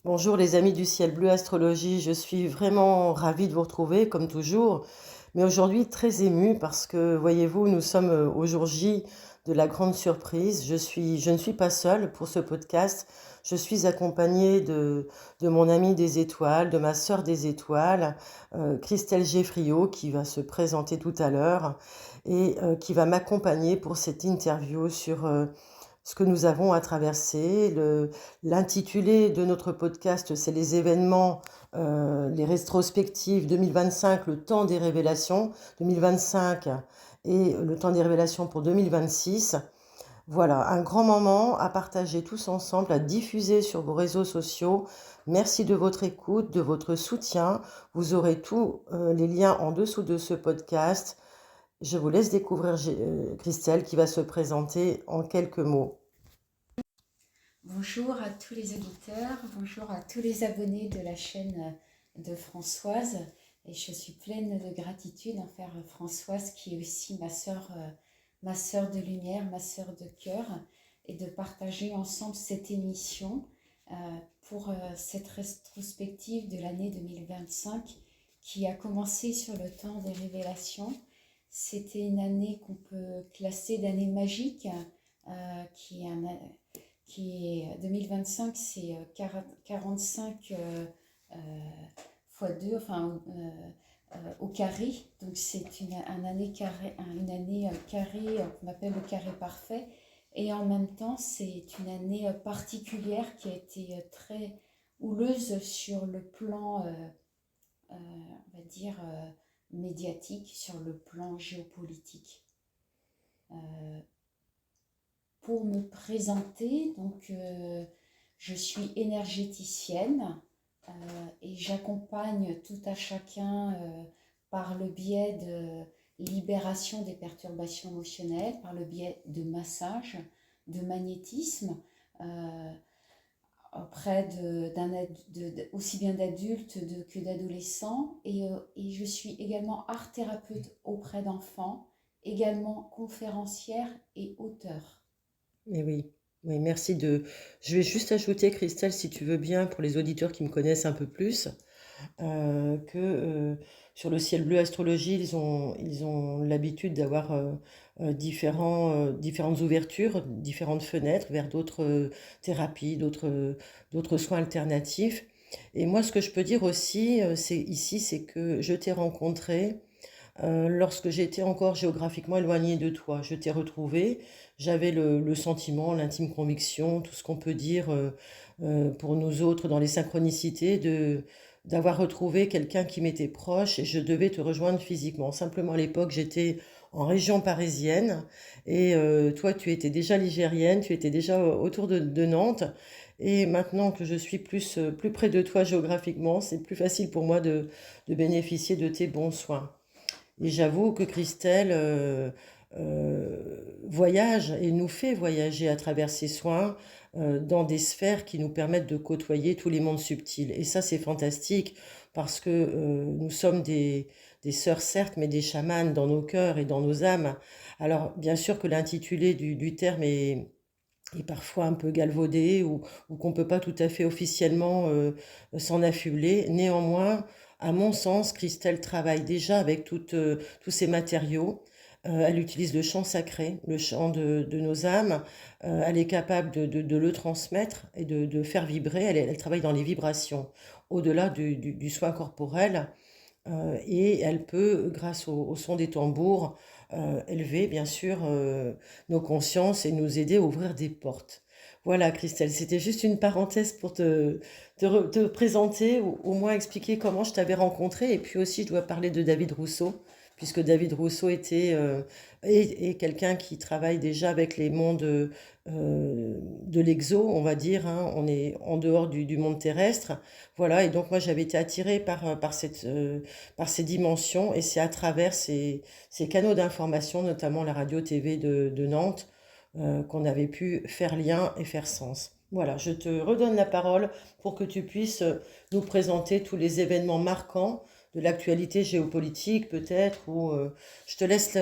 Bonjour les amis du ciel bleu astrologie, je suis vraiment ravie de vous retrouver comme toujours, mais aujourd'hui très émue parce que voyez-vous, nous sommes au jour J de la grande surprise. Je ne suis pas seule pour ce podcast, je suis accompagnée de mon amie des étoiles, de ma sœur des étoiles, Christelle Geffriot qui va se présenter tout à l'heure et qui va m'accompagner pour cette interview sur ce que nous avons à traverser. L'intitulé de notre podcast, c'est les événements, les rétrospectives 2025, le temps des révélations 2025 et le temps des révélations pour 2026. Voilà, un grand moment à partager tous ensemble, à diffuser sur vos réseaux sociaux. Merci de votre écoute, de votre soutien. Vous aurez tous les liens en dessous de ce podcast. Je vous laisse découvrir Christelle qui va se présenter en quelques mots. Bonjour à tous les auditeurs, bonjour à tous les abonnés de la chaîne de Françoise. Et je suis pleine de gratitude envers Françoise qui est aussi ma sœur de lumière, ma sœur de cœur, et de partager ensemble cette émission pour cette rétrospective de l'année 2025 qui a commencé sur le temps des révélations. C'était une année qu'on peut classer d'année magique, qui est 2025, c'est 45 fois 2, enfin au carré. Donc c'est une année carré, carré qu'on appelle le carré parfait. Et en même temps, c'est une année particulière qui a été très houleuse sur le plan, on va dire, médiatique, sur le plan géopolitique. Pour me présenter, donc je suis énergéticienne et j'accompagne tout à chacun par le biais de libération des perturbations émotionnelles, par le biais de massage, de magnétisme, auprès aussi bien d'adultes que d'adolescents. Et je suis également art thérapeute auprès d'enfants, également conférencière et auteure. Eh oui, oui, merci de. Je vais juste ajouter, Christelle, si tu veux bien, pour les auditeurs qui me connaissent un peu plus, que sur le ciel bleu astrologie, ils ont l'habitude d'avoir différentes ouvertures, différentes fenêtres vers d'autres thérapies, d'autres soins alternatifs. Et moi, ce que je peux dire aussi, c'est que je t'ai rencontré lorsque j'étais encore géographiquement éloignée de toi. Je t'ai retrouvé, j'avais le sentiment, l'intime conviction, tout ce qu'on peut dire pour nous autres dans les synchronicités, d'avoir retrouvé quelqu'un qui m'était proche et je devais te rejoindre physiquement. Simplement à l'époque, j'étais en région parisienne et toi, tu étais déjà ligérienne, tu étais déjà autour de Nantes. Et maintenant que je suis plus près de toi géographiquement, c'est plus facile pour moi de bénéficier de tes bons soins. Et j'avoue que Christelle voyage et nous fait voyager à travers ses soins dans des sphères qui nous permettent de côtoyer tous les mondes subtils. Et ça, c'est fantastique parce que nous sommes des sœurs, certes, mais des chamanes dans nos cœurs et dans nos âmes. Alors, bien sûr que l'intitulé du terme est parfois un peu galvaudé ou qu'on ne peut pas tout à fait officiellement s'en affubler. Néanmoins, à mon sens, Christelle travaille déjà avec tous ces matériaux. Elle utilise le chant sacré, le chant de nos âmes. Elle est capable de le transmettre et de faire vibrer. Elle travaille dans les vibrations, au-delà du soin corporel. Et elle peut, grâce au son des tambours, élever bien sûr nos consciences et nous aider à ouvrir des portes. Voilà, Christelle, c'était juste une parenthèse pour te présenter, ou au moins expliquer comment je t'avais rencontré. Et puis aussi, je dois parler de David Rousseau, puisque David Rousseau est quelqu'un qui travaille déjà avec les mondes de l'exo, on va dire, hein. On est en dehors du monde terrestre. Voilà, et donc moi j'avais été attirée par ces dimensions, et c'est à travers ces canaux d'information, notamment la radio-TV de Nantes, qu'on avait pu faire lien et faire sens. Voilà, je te redonne la parole pour que tu puisses nous présenter tous les événements marquants de l'actualité géopolitique peut-être, ou je te laisse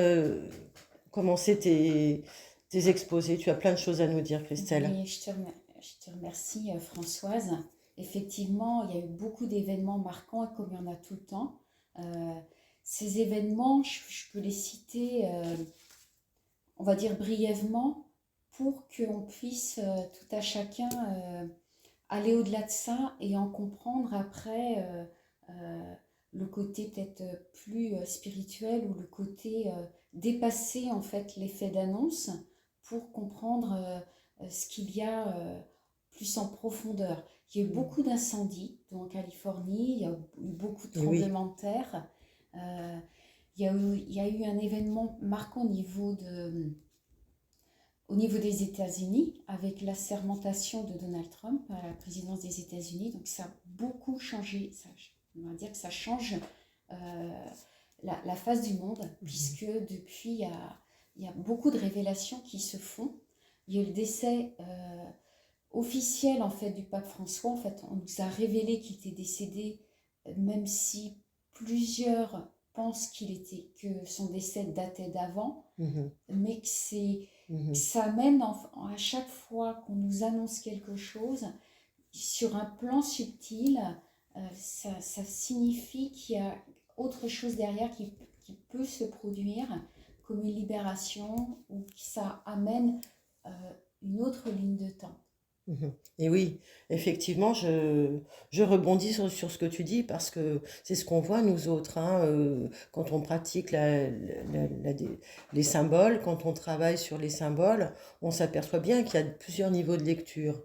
commencer tes exposés. Tu as plein de choses à nous dire, Christelle. Oui, je te remercie Françoise. effectivement, il y a eu beaucoup d'événements marquants, et comme il y en a tout le temps. Euh, Ces événements, je peux les citer, on va dire brièvement, pour qu'on puisse tout à chacun aller au-delà de ça et en comprendre après euh, le côté peut-être plus spirituel ou le côté dépasser en fait l'effet d'annonce pour comprendre ce qu'il y a plus en profondeur. Il y a eu beaucoup d'incendies en Californie, il y a eu beaucoup de Et oui. tremblements de terre. Euh, il y a eu un événement marquant au niveau des États-Unis, avec l'assermentation de Donald Trump à la présidence des États-Unis. Donc ça a beaucoup changé. On va dire que ça change la face du monde, puisque depuis, il y a beaucoup de révélations qui se font. Il y a eu le décès officiel en fait, du pape François. En fait, on nous a révélé qu'il était décédé, même si plusieurs pensent que son décès datait d'avant, Mhm. mais que Mhm. ça amène à chaque fois qu'on nous annonce quelque chose, sur un plan subtil, ça signifie qu'il y a autre chose derrière qui peut se produire, comme une libération, ou que ça amène euh, une autre ligne de temps. Mhm. Et oui, effectivement, je rebondis sur ce que tu dis parce que c'est ce qu'on voit nous autres, hein, quand on pratique les symboles, quand on travaille sur les symboles, on s'aperçoit bien qu'il y a plusieurs niveaux de lecture.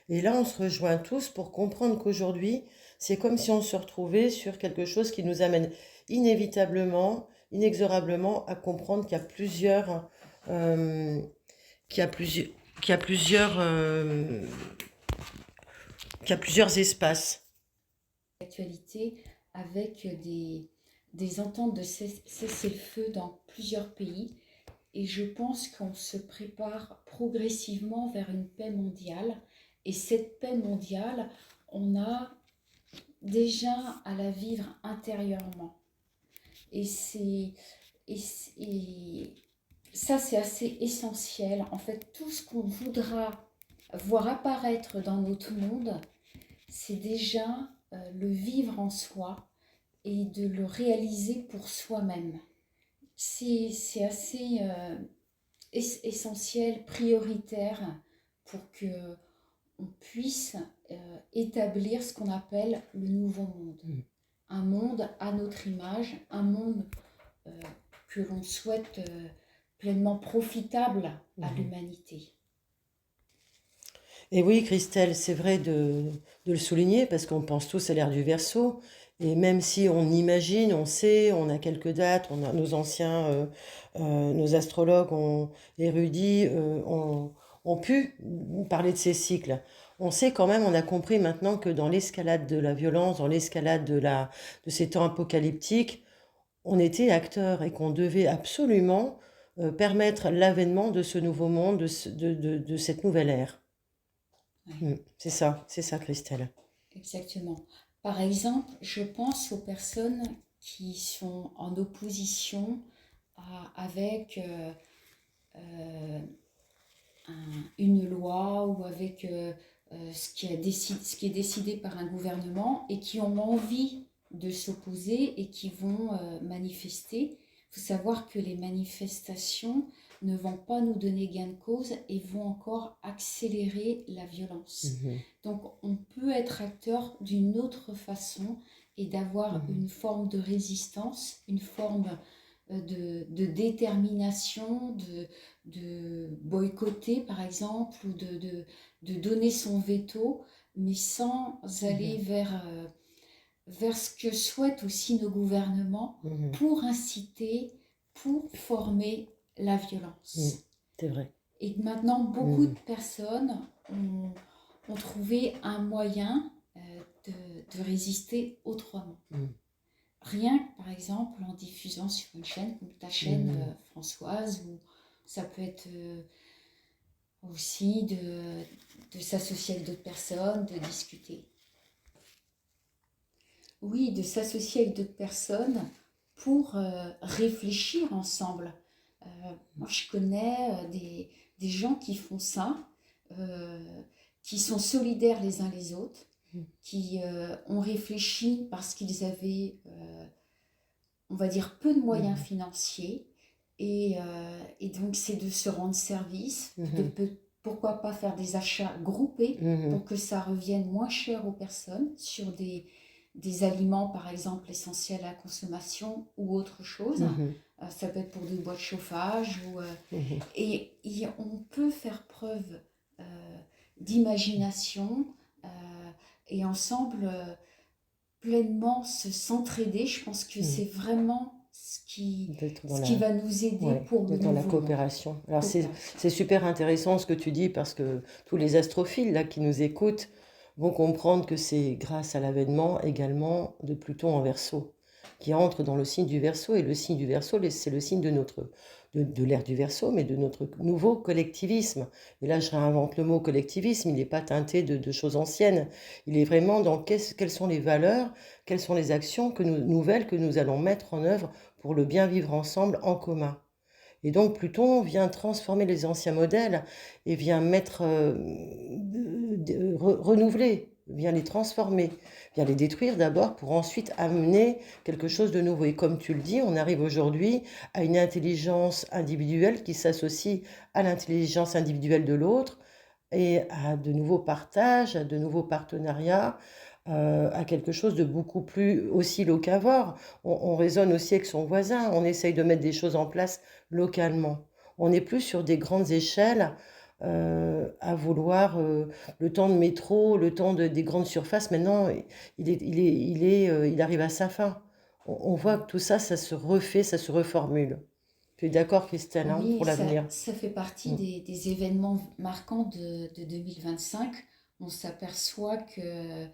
Et là, on se rejoint tous pour comprendre qu'aujourd'hui, c'est comme si on se retrouvait sur quelque chose qui nous amène inévitablement, inexorablement à comprendre euh, qu'il y a plusieurs, qu'il y a plusieurs, qu'il y a plusieurs espaces. Actualité avec des ententes de cessez-le-feu dans plusieurs pays. Et je pense qu'on se prépare progressivement vers une paix mondiale. Et cette paix mondiale, on a déjà à la vivre intérieurement. Et, et ça, c'est assez essentiel. En fait, tout ce qu'on voudra voir apparaître dans notre monde, c'est déjà le vivre en soi et de le réaliser pour soi-même. C'est assez essentiel, prioritaire pour que on puisse établir ce qu'on appelle le nouveau monde. Un monde à notre image, un monde euh, que l'on souhaite pleinement profitable à l'humanité. Et oui, Christelle, c'est vrai de le souligner parce qu'on pense tous à l'ère du Verseau. Et même si on imagine, on sait, on a quelques dates, on a nos anciens, nos astrologues érudits ont pu parler de ces cycles. On sait quand même, on a compris maintenant que dans l'escalade de la violence, dans l'escalade de ces temps apocalyptiques, on était acteurs et qu'on devait absolument permettre l'avènement de ce nouveau monde, de cette nouvelle ère. Ouais. C'est ça, Christelle. Exactement. Par exemple, je pense aux personnes qui sont en opposition avec euh, une loi ou avec ce qui est décidé par un gouvernement et qui ont envie de s'opposer et qui vont manifester. Il faut savoir que les manifestations ne vont pas nous donner gain de cause et vont encore accélérer la violence. Donc on peut être acteur d'une autre façon et d'avoir une forme de résistance, une forme de détermination, de boycotter par exemple, ou de donner son veto, mais sans aller vers ce que souhaitent aussi nos gouvernements pour inciter, pour former la violence. C'est vrai. Et maintenant, beaucoup de personnes ont trouvé un moyen de résister autrement. Rien que, par exemple, en diffusant sur une chaîne comme ta chaîne Françoise, ou ça peut être aussi de s'associer avec d'autres personnes, de discuter. Oui, de s'associer avec d'autres personnes pour réfléchir ensemble. Moi, je connais des gens qui font ça, qui sont solidaires les uns les autres, qui ont réfléchi parce qu'ils avaient, on va dire, peu de moyens financiers. Et donc, c'est de se rendre service, pourquoi pas faire des achats groupés pour que ça revienne moins cher aux personnes sur des aliments, par exemple, essentiels à la consommation ou autre chose. Ça peut être pour des bois de chauffage. Et on peut faire preuve d'imagination et ensemble pleinement s'entraider. Je pense que c'est vraiment ce qui va nous aider pour d'être dans la coopération. Alors c'est super intéressant ce que tu dis, parce que tous les astrophiles là qui nous écoutent vont comprendre que c'est grâce à l'avènement également de Pluton en Verseau, qui entre dans le signe du Verseau. Et le signe du Verseau, c'est le signe de l'ère du Verseau, mais de notre nouveau collectivisme. Et là, je réinvente le mot collectivisme, il n'est pas teinté de choses anciennes. Il est vraiment dans quelles sont les valeurs, quelles sont les actions nouvelles que nous allons mettre en œuvre pour le bien vivre ensemble en commun. Et donc Pluton vient transformer les anciens modèles et vient renouveler, vient les transformer, vient les détruire d'abord pour ensuite amener quelque chose de nouveau. Et comme tu le dis, on arrive aujourd'hui à une intelligence individuelle qui s'associe à l'intelligence individuelle de l'autre et à de nouveaux partages, à de nouveaux partenariats, à quelque chose de beaucoup plus aussi locavore. On raisonne aussi avec son voisin, on essaye de mettre des choses en place localement. On n'est plus sur des grandes échelles à vouloir le temps de métro, le temps des grandes surfaces. Maintenant, il arrive à sa fin. On voit que tout ça, ça se refait, ça se reformule. Tu es d'accord, Christelle, hein, Oui, pour l'avenir? ça fait partie des événements marquants de 2025. On s'aperçoit que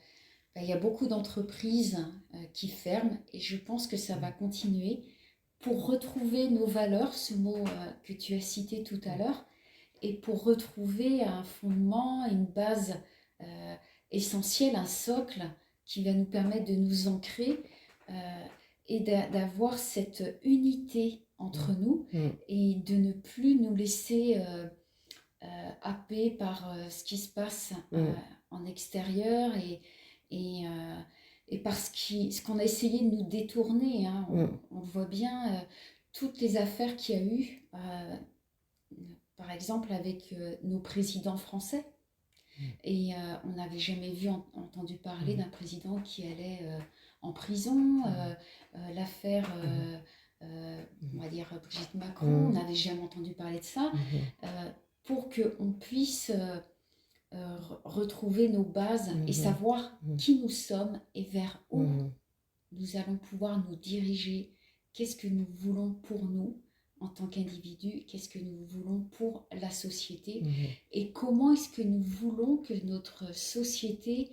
il y a beaucoup d'entreprises qui ferment, et je pense que ça va continuer pour retrouver nos valeurs, ce mot que tu as cité tout à l'heure, et pour retrouver un fondement, une base essentielle, un socle qui va nous permettre de nous ancrer et d'avoir cette unité entre nous et de ne plus nous laisser happer par ce qui se passe en extérieur et par ce qu'on a essayé de nous détourner. Hein. On le voit bien, toutes les affaires qu'il y a eu, par exemple avec nos présidents français. Et on n'avait jamais entendu parler d'un président qui allait en prison. L'affaire, on va dire Brigitte Macron, on n'avait jamais entendu parler de ça. Pour qu'on puisse retrouver nos bases et savoir qui nous sommes et vers où nous allons pouvoir nous diriger. Qu'est-ce que nous voulons pour nous en tant qu'individu, qu'est-ce que nous voulons pour la société et comment est-ce que nous voulons que notre société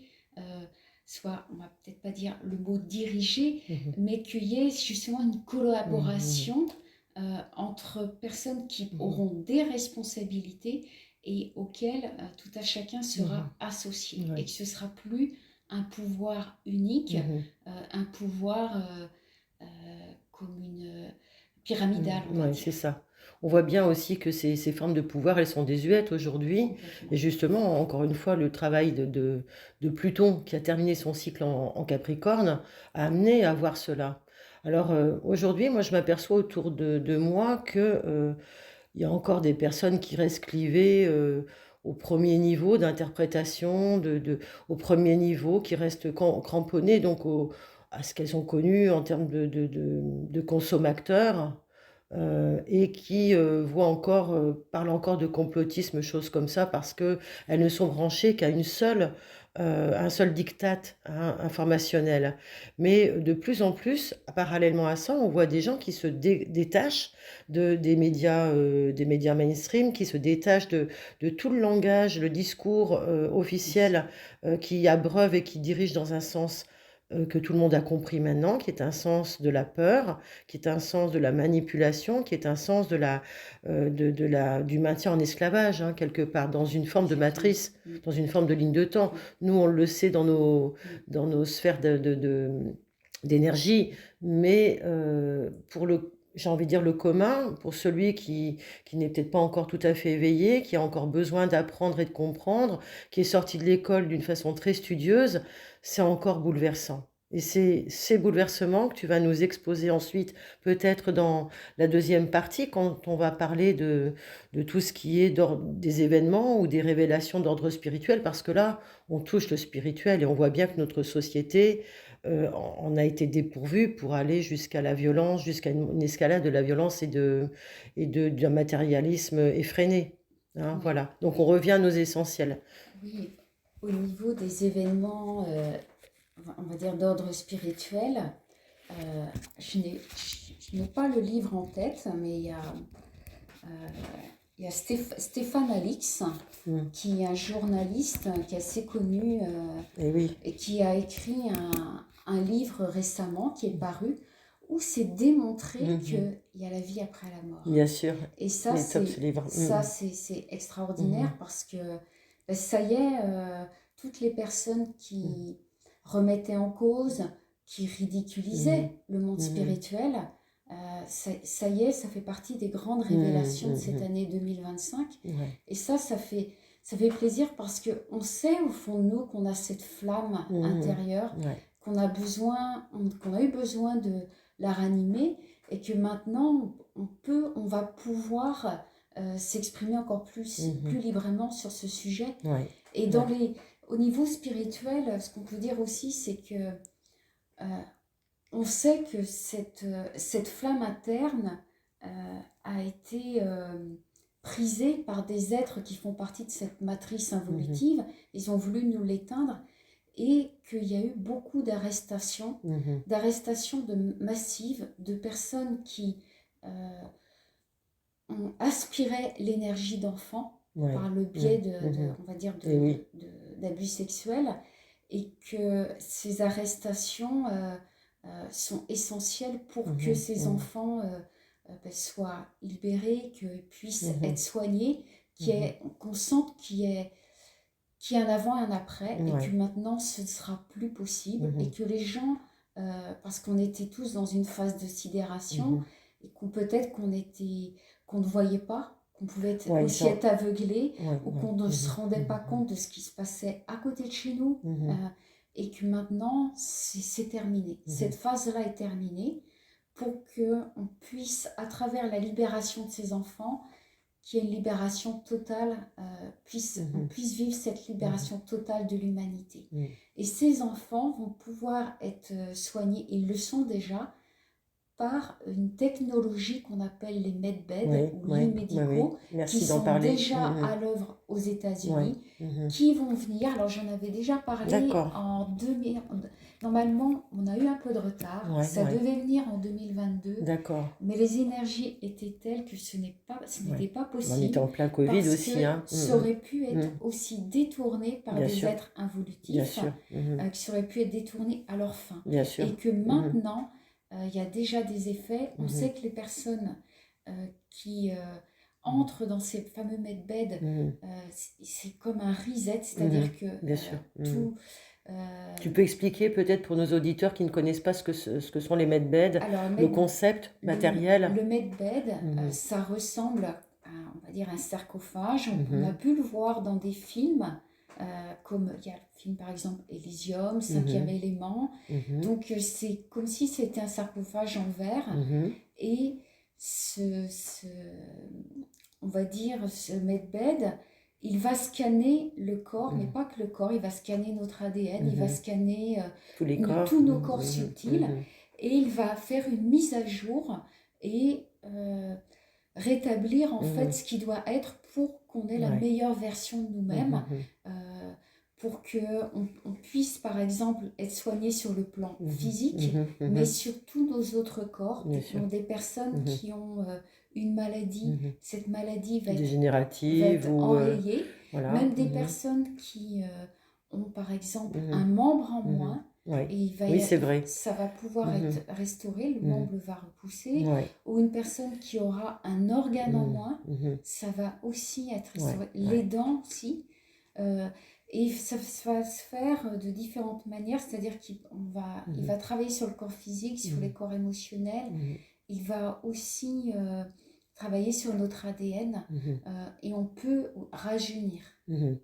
soit, on va peut-être pas dire le mot dirigé, mais qu'il y ait justement une collaboration entre personnes qui auront des responsabilités et auxquelles tout à chacun sera associé et que ce ne sera plus un pouvoir unique, un pouvoir comme une pyramidale. Oui, c'est ça. On voit bien aussi que ces formes de pouvoir, elles sont désuètes aujourd'hui. Et justement, encore une fois, le travail de Pluton, qui a terminé son cycle en Capricorne, a amené à voir cela. Alors aujourd'hui, moi, je m'aperçois autour de moi que il y a encore des personnes qui restent clivées au premier niveau d'interprétation, au premier niveau, qui restent cramponnées donc à ce qu'elles ont connu en termes de consommateurs et qui parlent encore de complotisme, choses comme ça, parce qu'elles ne sont branchées qu'à un seul diktat informationnel. Mais de plus en plus, parallèlement à ça, on voit des gens qui se détachent des médias mainstream, qui se détachent de tout le langage, le discours officiel qui abreuve et qui dirige dans un sens que tout le monde a compris maintenant, qui est un sens de la peur, qui est un sens de la manipulation, qui est un sens du maintien en esclavage, hein, quelque part, dans une forme de matrice, dans une forme de ligne de temps. Nous, on le sait dans nos sphères d'énergie, mais j'ai envie de dire le commun, pour celui qui n'est peut-être pas encore tout à fait éveillé, qui a encore besoin d'apprendre et de comprendre, qui est sorti de l'école d'une façon très studieuse, c'est encore bouleversant. Et c'est ces bouleversements que tu vas nous exposer ensuite, peut-être dans la deuxième partie, quand on va parler de tout ce qui est des événements ou des révélations d'ordre spirituel, parce que là, on touche le spirituel et on voit bien que notre société on a été dépourvu pour aller jusqu'à la violence, jusqu'à une escalade de la violence d'un matérialisme effréné. Hein, Oui, voilà. Donc on oui, revient à nos essentiels. oui. Au niveau des événements, on va dire d'ordre spirituel, euh, je n'ai pas le livre en tête, mais euh, il y a Stéphane Alix, Mm. qui est un journaliste qui est assez connu Et oui, et qui a écrit un livre récemment qui est paru où c'est démontré mhm, qu'il y a la vie après la mort. bien sûr. Et Il est top ce livre. c'est Mhm, extraordinaire parce que ben, ça y est, toutes les personnes mhm, qui remettaient en cause, qui mhm, ridiculisaient le monde mhm, spirituel, ça y est, ça fait partie des grandes mhm, révélations de cette mhm, année 2025. ouais, Et ça fait plaisir parce qu'on sait au fond de nous qu'on a cette flamme mhm, intérieure, ouais, qu'on a eu besoin de la ranimer et que maintenant on va pouvoir s'exprimer encore plus mhm, librement sur ce sujet. ouais, Et ouais, au niveau spirituel, ce qu'on peut dire aussi, c'est que euh, on sait que cette flamme interne a été prisée par des êtres qui font partie de cette matrice mhm, involutive. Ils ont voulu nous l'éteindre et qu'il y a eu beaucoup mhm, d'arrestations massives de personnes qui euh, ont aspiré l'énergie d'enfants ouais, par le biais mhm, mhm. on va dire, Et oui. d'abus sexuels et que ces arrestations sont essentielles pour que Mhm, ces mhm, enfants ben, soient libérés, qu'ils puissent être mhm, soignés, mhm, qu'on sente qu'il y a un avant et un après, et que ouais, maintenant ce ne sera plus possible, et mhm, que les gens, parce qu'on était tous dans une phase de sidération, mhm. et peut-être qu'on ne voyait pas, qu'on pouvait Ouais, aussi être aveuglé, ouais, ou ouais. qu'on ne se Mhm, rendait pas mhm, compte de ce qui se passait à côté de chez nous, mhm, et que maintenant c'est terminé. Cette mhm, phase-là est terminée pour qu'on puisse, à travers la libération de ces enfants, qu'il y ait une libération totale, on mhm, puisse vivre cette mhm, libération totale de l'humanité. mhm. Et ces enfants vont pouvoir être soignés, ils le sont déjà, par une technologie qu'on appelle les medbeds Oui, ou lits oui, oui, oui. médicaux, qui Merci d'en sont parler. déjà à l'œuvre aux Ouais. États-Unis, Mhm. qui vont venir. Alors j'en avais déjà parlé D'accord. en 2000. Normalement, on a eu un peu de retard. Ouais, Ça ouais. devait venir en 2022. D'accord. Mais les énergies étaient telles que ce Ouais. n'était pas On était possible en plein Covid parce que aussi, hein. ça Mhm, aurait pu être mhm. aussi détourné par Bien des sûr, êtres bien involutifs, sûr. Mhm. qui auraient pu être détournés à leur fin. Bien sûr. Et que Mhm, maintenant, il y a déjà des effets. On mhm, sait que les personnes qui mhm, entrent dans ces fameux medbeds, mhm, c'est comme un reset, mhm. c'est-à-dire que Bien sûr. Mhm. tout... euh, Tu peux expliquer peut-être pour nos auditeurs qui ne connaissent pas ce que sont les medbeds, alors, le concept matériel? le medbed, Mhm, ça ressemble à, on va dire, un sarcophage. On a mhm, pu le voir dans des films, comme il y a le film par exemple Elysium, Cinquième mhm, élément. mhm, Donc c'est comme si c'était un sarcophage en verre mhm, et ce, ce- on va dire, ce medbed, il va scanner le corps, mais mhm, pas que le corps, il va scanner notre ADN, il va mhm. scanner Tous les corps. tous nos corps Mhm, subtils mhm, et il va faire une mise à jour et rétablir en fait mhm, ce qui doit être pour qu'on ait la ouais. meilleure version de Mhm, nous-mêmes, mhm, pour qu'on on puisse par exemple être soigné sur le plan mhm, physique, mhm, mais mhm. sur tous nos autres corps, Bien sûr. dont des personnes Mhm, qui ont une maladie, mhm. cette maladie va Dégénérative être ou enrayée, voilà. même des Mhm, personnes qui ont par exemple un mhm, membre en mhm. moins, Ouais. et Oui, c'est vrai. ça va pouvoir Mhm, être restauré, le mhm. membre va repousser, Ouais. ou une personne qui aura un organe en Mhm, moins, mhm. ça va aussi être Ouais, restauré, les ouais. dents aussi. Euh, et ça va se faire de différentes manières, c'est-à-dire il va Mhm, travailler sur le corps physique, sur les mhm, corps émotionnels, mhm. il va aussi travailler sur notre ADN Mhm. et on peut rajeunir. Mhm.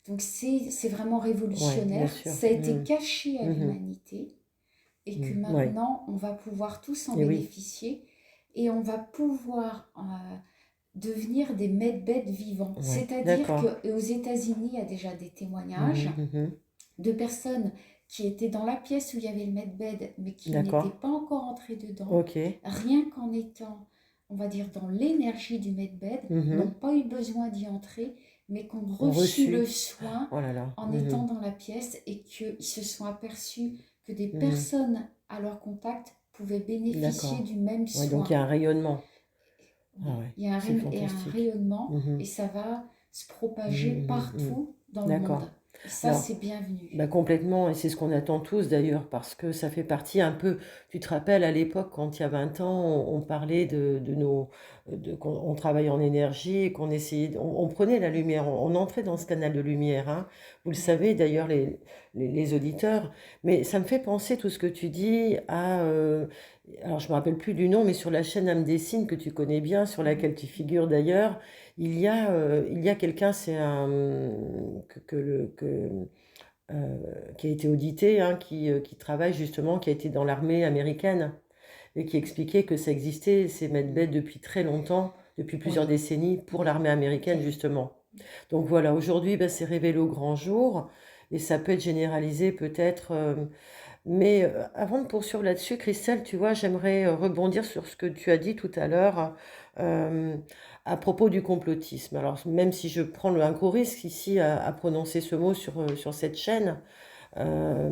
Donc c'est vraiment Ouais, bien révolutionnaire. sûr. Ça a été Mhm. caché à Mhm. l'humanité et que Mhm. Ouais, maintenant on va pouvoir tous en et oui. bénéficier et on va pouvoir devenir des medbeds vivants. Ouais, C'est-à-dire d'accord. qu'aux États-Unis, il y a déjà des témoignages Mhm. Mhm. de personnes qui étaient dans la pièce où il y avait le medbed, mais qui n'étaient D'accord. pas encore entrées dedans, Ok. rien qu'en étant, on va dire, dans l'énergie du medbed, n'ont Mhm. pas eu besoin d'y entrer, mais qui ont On reçu le reçu. soin Oh là là. en étant Mhm. dans la pièce et qu'ils se sont aperçus que des Mhm. personnes à leur contact pouvaient bénéficier D'accord. du même Ouais, donc il y soin. a un rayonnement. Ah Oui, ouais, il y a c'est et un fantastique. rayonnement et Mhm. ça va se Mhm. propager Mhm. Mhm. partout dans le monde. D'accord. Et ça, Alors, c'est bienvenu. bah complètement, et c'est ce qu'on attend tous d'ailleurs, parce que ça fait partie un peu, tu te rappelles à l'époque, quand il y a 20 ans, on parlait qu'on on travaillait en énergie, et qu'on essayait, on prenait la lumière, on entrait dans ce canal de lumière, hein. Vous le Oui, savez d'ailleurs, les auditeurs, mais ça me fait penser tout ce que tu dis alors je me rappelle plus du nom, mais sur la chaîne Âme des Signes que tu connais bien, sur oui, laquelle tu figures d'ailleurs, il y a quelqu'un, c'est un, que, le- que, qui a été audité, hein, qui travaille justement, qui a été dans l'armée américaine et qui expliquait que ça existait, ces medbeds, depuis très longtemps, depuis plusieurs oui, décennies, pour oui. l'armée américaine Ok. justement. Donc voilà, aujourd'hui, ben, c'est révélé au grand jour et ça peut être généralisé peut-être. Mais avant de poursuivre là-dessus, Christelle, tu vois, j'aimerais rebondir sur ce que tu as dit tout à l'heure euh, à propos du complotisme. Alors, même si je prends un gros risque ici à prononcer ce mot sur cette chaîne, euh,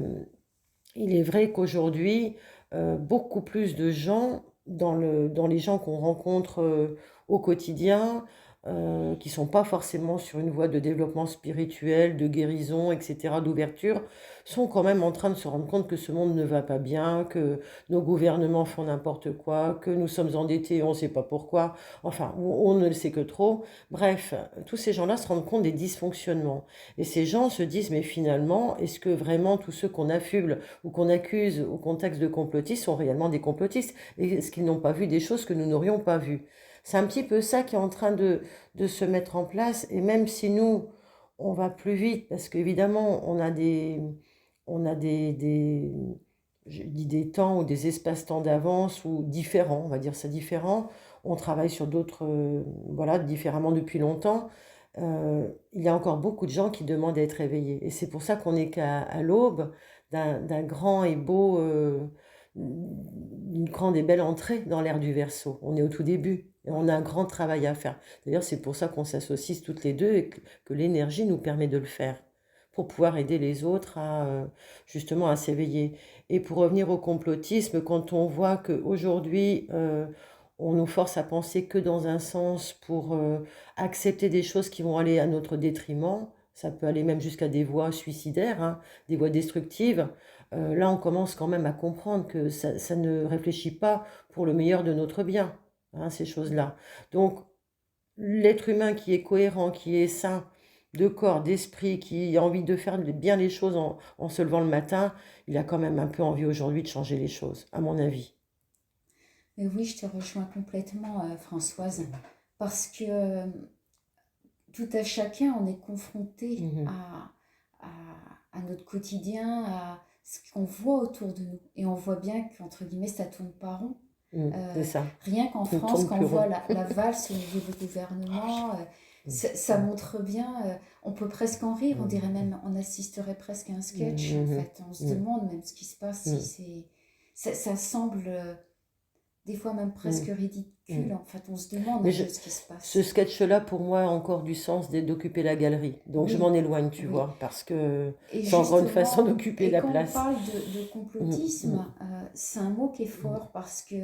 il est vrai qu'aujourd'hui, beaucoup plus de gens, dans les gens qu'on rencontre au quotidien, qui sont pas forcément sur une voie de développement spirituel, de guérison, etc., d'ouverture, sont quand même en train de se rendre compte que ce monde ne va pas bien, que nos gouvernements font n'importe quoi, que nous sommes endettés, on ne sait pas pourquoi, enfin, on ne le sait que trop. Bref, tous ces gens-là se rendent compte des dysfonctionnements. Et ces gens se disent, mais finalement, est-ce que vraiment tous ceux qu'on affuble ou qu'on accuse au contexte de complotistes sont réellement des complotistes? Et est-ce qu'ils n'ont pas vu des choses que nous n'aurions pas vues? C'est un petit peu ça qui est en train de se mettre en place. Et même si nous, on va plus vite, parce qu'évidemment, on a je dis des temps ou des espaces-temps d'avance ou différents, on va dire ça différent. On travaille sur d'autres, voilà, différemment depuis longtemps. Il y a encore beaucoup de gens qui demandent à être réveillés. Et c'est pour ça qu'on n'est qu'à l'aube d'un grand et beau, une grande et belle entrée dans l'ère du Verseau. On est au tout début et on a un grand travail à faire. D'ailleurs, c'est pour ça qu'on s'associe toutes les deux et que l'énergie nous permet de le faire pour pouvoir aider les autres à justement à s'éveiller. Et pour revenir au complotisme, quand on voit qu'aujourd'hui, on nous force à penser que dans un sens pour accepter des choses qui vont aller à notre détriment, ça peut aller même jusqu'à des voies suicidaires, hein, des voies destructives. Là, on commence quand même à comprendre que ça ne réfléchit pas pour le meilleur de notre bien, hein, ces choses-là. Donc, l'être humain qui est cohérent, qui est sain, de corps, d'esprit, qui a envie de faire bien les choses en se levant le matin, il a quand même un peu envie aujourd'hui de changer les choses, à mon avis. Mais oui, je te rejoins complètement, Françoise, parce que tout à chacun, on est confronté Mhm. à notre quotidien, à ce qu'on voit autour de nous. Et on voit bien qu'entre guillemets, ça tourne pas rond. C'est Euh, ça, Rien qu'en qui ne France, tourne quand on plus voit rond. la valse au niveau du gouvernement, ça montre bien, on peut presque en rire, on dirait même, on assisterait presque à un sketch en Mhm. fait. On se Mhm. demande même ce qui se passe, si Mhm. c'est... Ça semble des fois même presque Mhm. ridicule, Mhm. en fait, on se demande Mais un peu ce qui se ce passe. sketch-là, pour moi, a encore du sens d'occuper la galerie. Donc je m'en Oui, éloigne, tu oui. vois, parce que Et c'est encore une façon justement, d'occuper et la quand on place. parle de Mhm. Mhm. complotisme, c'est un mot qui est fort parce que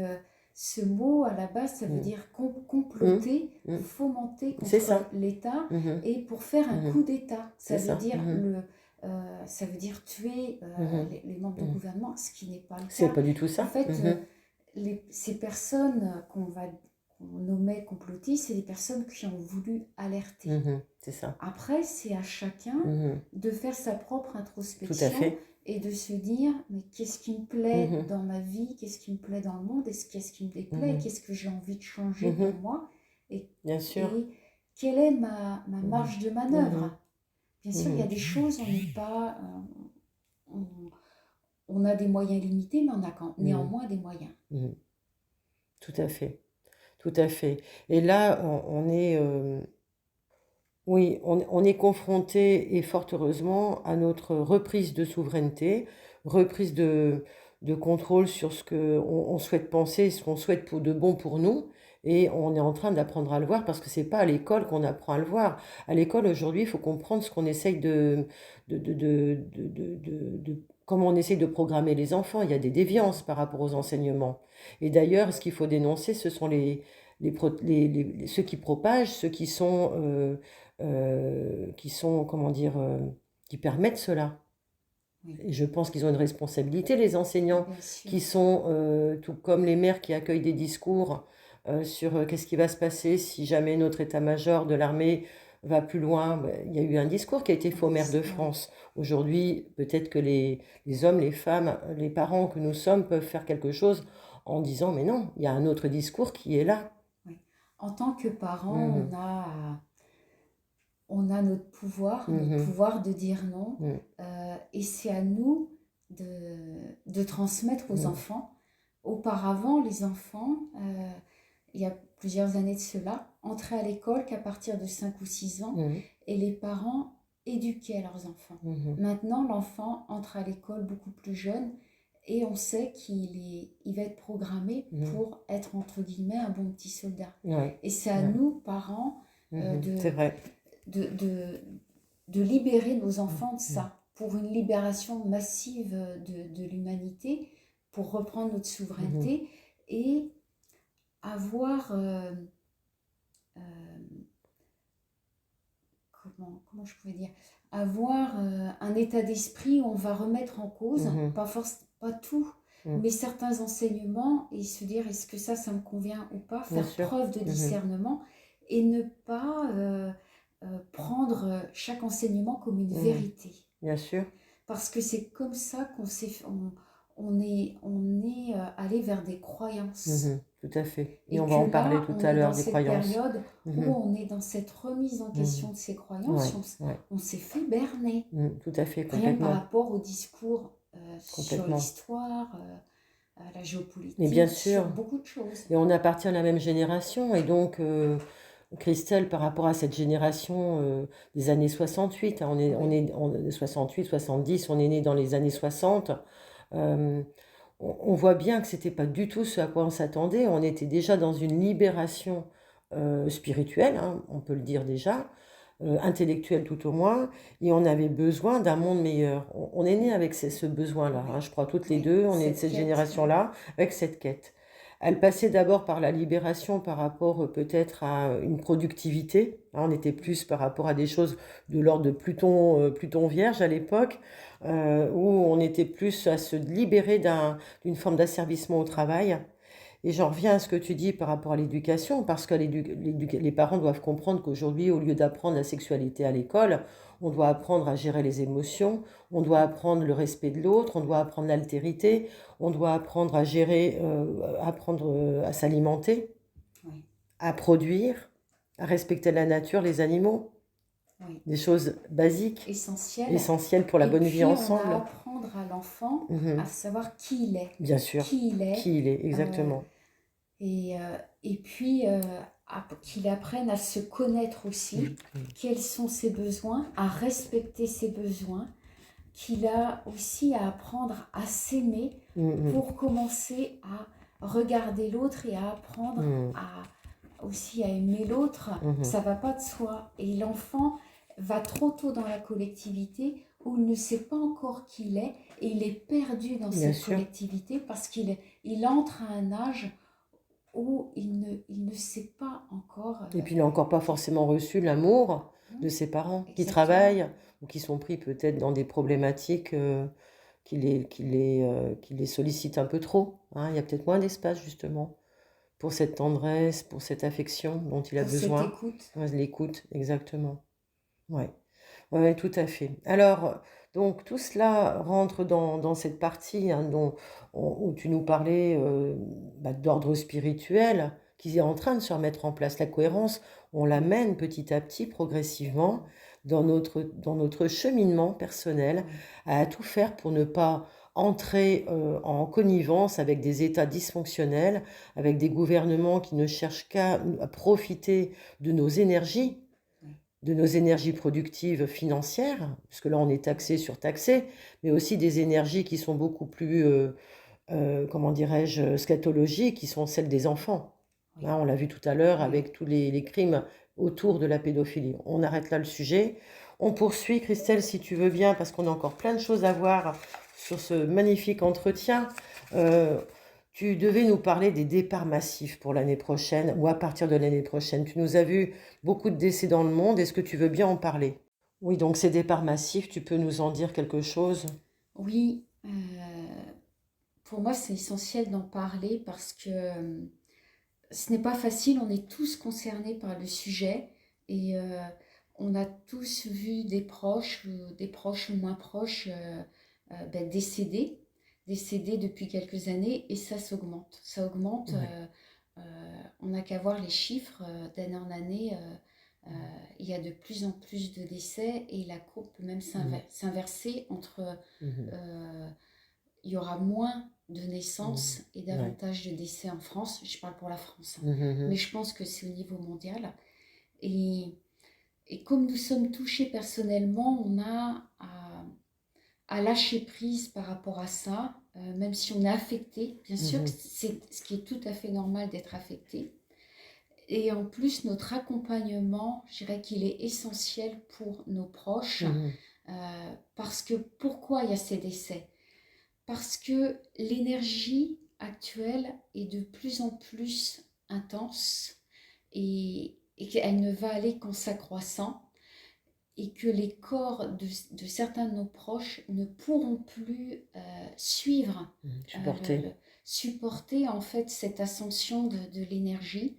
ce mot, à la base, ça veut Mhm. dire Mhm. comploter ou Mhm. fomenter C'est contre ça. l'État Mhm. et pour faire un Mhm. coup d'État. C'est ça. Mhm. Ça veut dire tuer Mhm. les membres du Mhm. gouvernement, ce qui n'est pas le C'est cas. pas du tout En ça. fait, Mhm. ces personnes qu'on nommait complotistes, c'est des personnes qui ont voulu alerter. Mhm. C'est ça. Après, c'est à chacun Mhm. de faire sa propre Tout à introspection fait. et de se dire, mais qu'est-ce qui me plaît Mhm. dans ma vie, qu'est-ce qui me plaît dans le monde, qu'est-ce qui me déplaît, Mhm. qu'est-ce que j'ai envie de changer pour Mhm. moi, et, Bien sûr. et quelle est ma Mhm. marge de manœuvre. Mhm. Bien sûr, il y a Mhm. des choses, on n'est pas, on, on a des moyens limités, mais on a Mhm. néanmoins des moyens. Mhm. Tout à fait. Tout à fait. Et là, on est, oui, on est confronté, et fort heureusement, à notre reprise de souveraineté, reprise de contrôle sur ce qu'on souhaite penser, ce qu'on souhaite pour de bon pour nous. Et on est en train d'apprendre à le voir parce que c'est pas à l'école qu'on apprend à le voir. À l'école, aujourd'hui, il faut comprendre ce qu'on essaye comment on essaye de programmer les enfants. Il y a des déviances par rapport aux enseignements. Et d'ailleurs, ce qu'il faut dénoncer, ce sont ceux qui propagent, ceux qui sont, comment dire, qui permettent cela. Oui, Et je pense qu'ils ont une responsabilité, les enseignants, bien sûr. qui sont, tout comme les maires qui accueillent des discours sur qu'est-ce qui va se passer si jamais notre état-major de l'armée va plus loin. Ben, il y a eu un discours qui a été fait aux maires de Oui, France. Aujourd'hui, peut-être que les hommes, les femmes, les parents que nous sommes peuvent faire quelque chose en disant, mais non, il y a un autre discours qui est là. oui. En tant que parent, Mhm, on a notre mhm, pouvoir de dire non, mhm, et c'est à nous de transmettre aux mhm, enfants. Auparavant, les enfants, il y a plusieurs années de cela, entraient à l'école qu'à partir de 5 ou 6 ans, mhm, et les parents éduquaient leurs enfants. mhm, Maintenant, l'enfant entre à l'école beaucoup plus jeune, et on sait il va être programmé mhm. pour être, entre guillemets, un bon petit soldat. Ouais, Et c'est à ouais. nous, parents, C'est vrai. de, de, de libérer nos Mhm, enfants de ça, pour une libération massive de l'humanité, pour reprendre notre mhm, souveraineté et avoir, euh, comment je pourrais dire, avoir un état d'esprit où on va remettre en cause, mhm, pas tout, mhm. mais certains enseignements, et se dire est-ce que ça me convient ou pas, Bien faire sûr. preuve de Mhm. discernement et ne pas prendre chaque enseignement comme une Mhm. vérité. Bien sûr. Parce que c'est comme ça on est allé vers des croyances. Mhm. Tout à fait. Et Et on va que en parler là, tout on à est dans l'heure des cette croyances. période où Mhm. on est dans cette remise en Mhm. question de ces croyances, Ouais, ouais. on s'est fait berner. Tout à fait, Rien que par complètement. rapport au discours sur Complètement. l'histoire, la Mais bien géopolitique, sur sûr. beaucoup de choses. Et on appartient à la même génération. Et donc, Christelle, par rapport à cette génération des années 68, hein, Oui, 68, 70, on est né dans les années 60. euh, on voit bien que c'était pas du tout ce à quoi on s'attendait. On était déjà dans une libération spirituelle, hein, on peut le dire déjà, intellectuelle tout au moins, et on avait besoin d'un monde meilleur. On est né avec ce besoin-là, hein, oui, je crois toutes les oui. deux, on est de Cette cette quête, oui, génération-là, avec cette quête. Elle passait d'abord par la libération par rapport peut-être à une productivité, hein, on était plus par rapport à des choses de l'ordre de Pluton, Pluton Vierge à l'époque, où on était plus à se libérer d'une forme d'asservissement au travail. Et j'en reviens à ce que tu dis par rapport à l'éducation, parce que les parents doivent comprendre qu'aujourd'hui, au lieu d'apprendre la sexualité à l'école, on doit apprendre à gérer les émotions, on doit apprendre le respect de l'autre, on doit apprendre l'altérité, on doit apprendre à gérer, apprendre à s'alimenter, oui, à produire, à respecter la nature, les animaux, oui. des choses basiques, Essentiel. essentielles pour la Et bonne vie puis, on a à ensemble. apprendre à l'enfant à Mhm. savoir qui il est. Bien sûr, Qui il est. qui il est, euh, exactement. et puis, qu'il apprenne à se connaître aussi, Mhm. quels sont ses besoins, à respecter ses besoins, qu'il a aussi à apprendre à s'aimer Mhm. pour commencer à regarder l'autre et à apprendre Mhm. aussi à aimer l'autre. Mhm. Ça va pas de soi. Et l'enfant va trop tôt dans la collectivité où il ne sait pas encore qui il est et il est perdu dans Bien cette sûr. collectivité parce il entre à un âge où il ne sait pas encore. Et puis il n'a encore pas forcément reçu l'amour de ses parents qui Exactement. travaillent ou qui sont pris peut-être dans des problématiques qui les sollicitent un peu trop, hein. Il y a peut-être moins d'espace justement pour cette tendresse, pour cette affection dont il a Pour cette besoin. écoute. Ouais, l'écoute, exactement. Ouais. Ouais, tout à fait. Alors, Donc tout cela rentre dans cette partie, hein, où tu nous parlais, d'ordre spirituel, qui est en train de se remettre en place. La cohérence, on Oui, l'amène petit à petit, progressivement, dans notre cheminement personnel, oui, à tout faire pour ne pas entrer, en connivence avec des États dysfonctionnels, avec des gouvernements qui ne cherchent qu'à profiter de nos énergies, oui, de nos énergies productives financières, puisque là on est taxé sur taxé, mais aussi des énergies qui sont beaucoup plus, comment dirais-je, scatologiques, qui sont celles des enfants. oui, Hein, on l'a vu tout à l'heure oui. avec tous les crimes autour de la pédophilie. On arrête là le sujet. On poursuit, Christelle, si tu veux bien, parce qu'on a encore plein de choses à voir sur ce magnifique entretien. Euh, Tu devais nous parler des départs massifs pour l'année prochaine ou à partir de l'année prochaine. Tu nous as vu beaucoup de décès dans le monde. Est-ce que tu veux bien en parler? Oui, donc ces départs massifs, tu peux nous en dire quelque chose? Oui, pour moi, c'est essentiel d'en parler parce que ce n'est pas facile, on est tous concernés par le sujet et on a tous vu des proches ou moins proches décédés, décédés depuis quelques années et ça s'augmente. Ça augmente, Oui. on n'a qu'à voir les chiffres d'année en année. euh, il y a de plus en plus de décès et la courbe peut même Mhm. s'inverser entre Mhm. euh, il y aura moins de Mhm. naissances et Ouais. davantage de décès en France. Je parle pour la France, hein. Mais Mhm. je pense que c'est au niveau mondial. Et, et comme nous sommes touchés personnellement, on a à lâcher prise par rapport à ça, même si on est affecté. Bien sûr que Mhm. c'est ce qui est tout à fait normal d'être affecté. Et en plus, notre accompagnement, je dirais qu'il est essentiel pour nos proches. Mhm. Parce que pourquoi il y a ces décès? Parce que l'énergie actuelle est de plus en plus intense et qu'elle ne va aller qu'en s'accroissant et que les corps de certains de nos proches ne pourront plus suivre, Mhm. le Supporter. supporter en fait cette ascension de l'énergie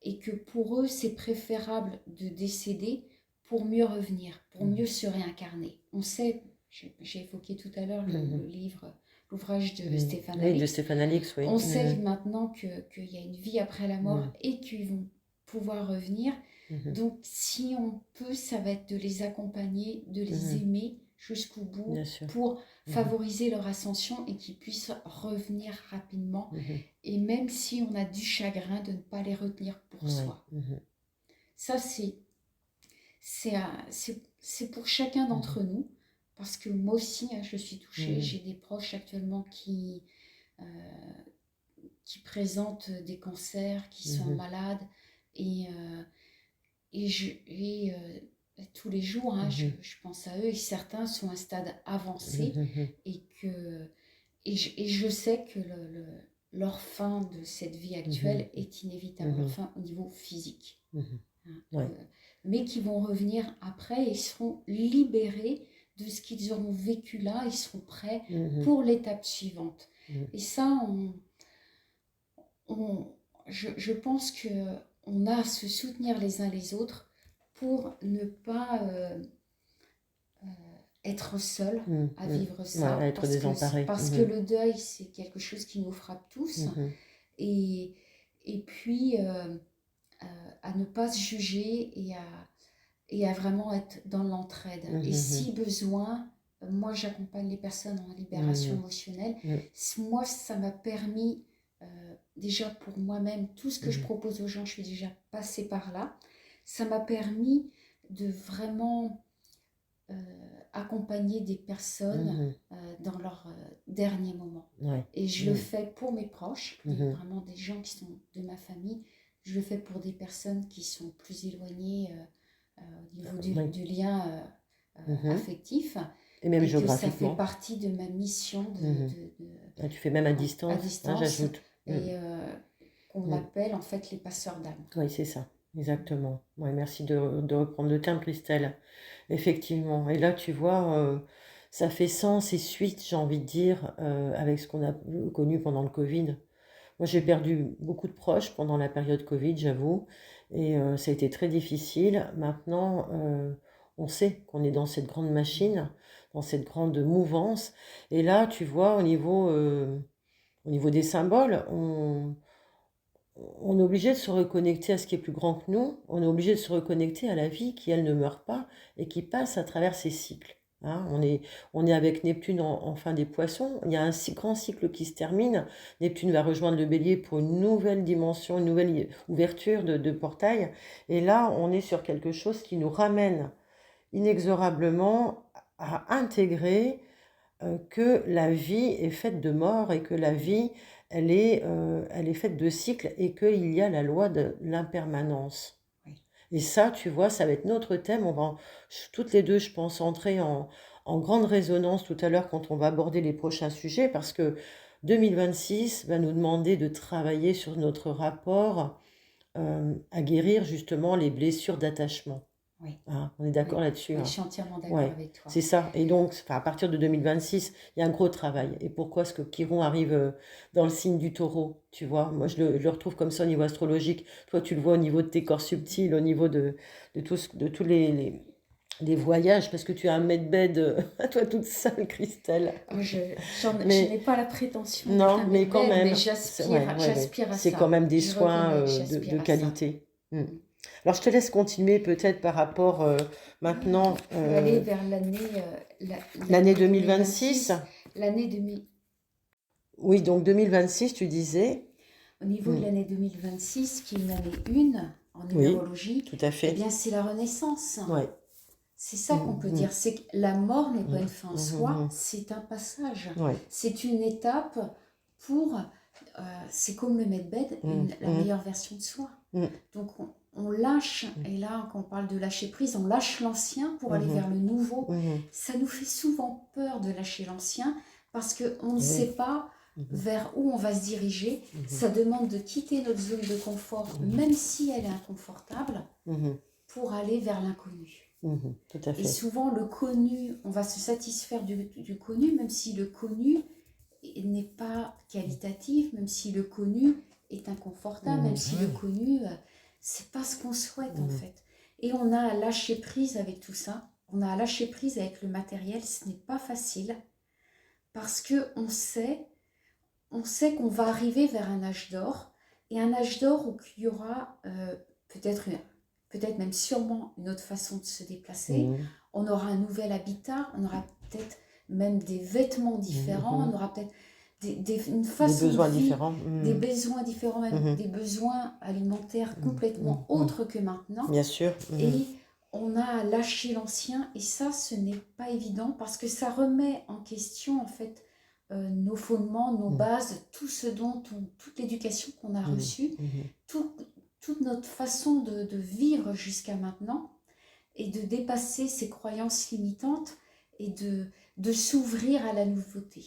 et que pour eux c'est préférable de décéder pour mieux revenir, pour Mhm. mieux se réincarner. On sait, j'ai évoqué tout à l'heure Mhm. le livre, l'ouvrage de Mhm. Stéphane Oui, de Alix. Stéphane Alix, oui. On sait Mhm. maintenant qu'il y a une vie après la mort Mhm. et qu'ils vont pouvoir revenir. Mhm. Donc si on peut, ça va être de les accompagner, de les Mhm. aimer jusqu'au Bien bout sûr. pour Mhm. favoriser leur ascension et qu'ils puissent revenir rapidement. Mhm. Et même si on a du chagrin, de ne pas les retenir pour Ouais. soi. Mhm. Ça, c'est pour chacun Mhm. d'entre nous. Parce que moi aussi, hein, je suis touchée. Mhm. J'ai des proches actuellement euh, qui présentent des cancers, qui sont Mhm. malades. Et, tous les jours, hein, Mhm. je pense à eux. Et certains sont à un stade avancé. Mhm. Et, et je sais que leur fin de cette vie Mhm. actuelle est inévitable. Leur Mhm. fin au niveau physique, Mhm. hein. Ouais. Mais qui vont revenir après et seront libérés de ce qu'ils auront vécu là, ils seront prêts Mhm. pour l'étape suivante. Mhm. Et ça, on, je pense que on a à se soutenir les uns les autres pour ne pas être seul Mhm. à Mhm. vivre Ouais, à ça, être désemparé. parce que Mhm. le deuil, c'est quelque chose qui nous frappe tous. Mhm. Et, et puis, à ne pas se juger et à vraiment être dans l'entraide. Et Mhm. si besoin, moi j'accompagne les personnes en libération Mhm. émotionnelle. Mhm. Moi, ça m'a permis, déjà pour moi-même, tout ce que je Mhm. propose aux gens, je suis déjà passée par là. Ça m'a permis de vraiment euh, accompagner des personnes Mhm. dans leurs derniers moments. Ouais. Et je le Mhm. fais pour mes proches, Mhm. vraiment des gens qui sont de ma famille. Je le fais pour des personnes qui sont plus éloignées au niveau Oui. du lien Mhm. affectif. Et même Et que ça fait géographiquement. partie de ma mission Mhm. Ah, tu fais même à à distance, hein, distance j'ajoute. Mhm. et qu'on Mhm. appelle en fait les passeurs d'âme. Oui, c'est ça, exactement. Ouais, merci de reprendre le terme, Christelle. Effectivement. Et là, tu vois, ça fait sens et suite, j'ai envie de dire, avec ce qu'on a connu pendant le Covid. Moi, j'ai perdu beaucoup de proches pendant la période Covid, j'avoue, et ça a été très difficile. Maintenant, on sait qu'on est dans cette grande machine, dans cette grande mouvance. Et là, tu vois, au niveau des symboles, on est obligé de se reconnecter à ce qui est plus grand que nous, on est obligé de se reconnecter à la vie qui, elle, ne meurt pas et qui passe à travers ces cycles. Hein. On est avec Neptune en fin des poissons, il y a un grand cycle qui se termine, Neptune va rejoindre le bélier pour une nouvelle dimension, une nouvelle ouverture de portail, et là on est sur quelque chose qui nous ramène inexorablement à intégrer que la vie est faite de mort et que la vie, elle est faite de cycles et qu'il y a la loi de l'impermanence. Oui. Et ça, tu vois, ça va être notre thème. Toutes les deux, je pense, entrer en grande résonance tout à l'heure quand on va aborder les prochains sujets parce que 2026 va nous demander de travailler sur notre rapport à guérir justement les blessures d'attachement. Oui, Hein, on est d'accord oui, là-dessus, oui, je hein. suis entièrement d'accord Ouais, avec toi. c'est ça. Et donc, enfin, à partir de 2026, il y a un gros travail. Et pourquoi est-ce que Chiron arrive dans le signe du taureau? Tu vois, moi, je le retrouve comme ça au niveau astrologique. Toi, tu le vois au niveau de tes corps subtils, au niveau de tous les voyages, parce que tu as un medbed à toi toute seule, Christelle. Moi, je Mais n'ai pas la prétention d'être non, un mais quand medbed, mais même, ouais, ouais, ouais. j'aspire à C'est quand ça. même des Je soins reconnais, de j'aspire à ça. qualité. Mm. Alors, je te laisse continuer peut-être par rapport maintenant Je vais aller vers l'année 2026. L'année 2000. Oui, donc 2026, tu disais. Au niveau de Mm. l'année 2026, qui est une année 1 en Oui, numérologie, tout à eh fait. bien, c'est la renaissance. Ouais. C'est ça qu'on peut Mm, dire. C'est que la mort n'est pas mm, une fin en mm, soi, c'est un passage. Ouais. C'est une étape pour. C'est comme le medbed, la mm, meilleure version de soi. mm, Donc on lâche, et là quand on parle de lâcher prise, on lâche l'ancien pour aller vers le nouveau. mm. Ça nous fait souvent peur de lâcher l'ancien parce qu'on ne Oui. sait pas vers où on va se diriger. Ça demande de quitter notre zone de confort, même si elle est inconfortable, pour aller vers l'inconnu. Tout à Et fait. souvent le connu, on va se satisfaire du connu, même si le connu n'est pas qualitatif, même si le connu est inconfortable, même si le connu, c'est pas ce qu'on souhaite en fait. Et on a à lâcher prise avec tout ça, on a à lâcher prise avec le matériel, ce n'est pas facile, parce que on sait qu'on va arriver vers un âge d'or, et un âge d'or où il y aura peut-être même sûrement une autre façon de se déplacer, on aura un nouvel habitat, on aura peut-être même des vêtements différents, on aura peut-être une façon Des besoins de vivre, différents. des besoins différents, même des besoins alimentaires complètement autres que maintenant. Bien sûr. Et on a à lâcher l'ancien, et ça, ce n'est pas évident parce que ça remet en question en fait nos fondements, nos bases, tout ce toute l'éducation qu'on a reçue, toute notre façon de vivre jusqu'à maintenant, et de dépasser ces croyances limitantes et de s'ouvrir à la nouveauté.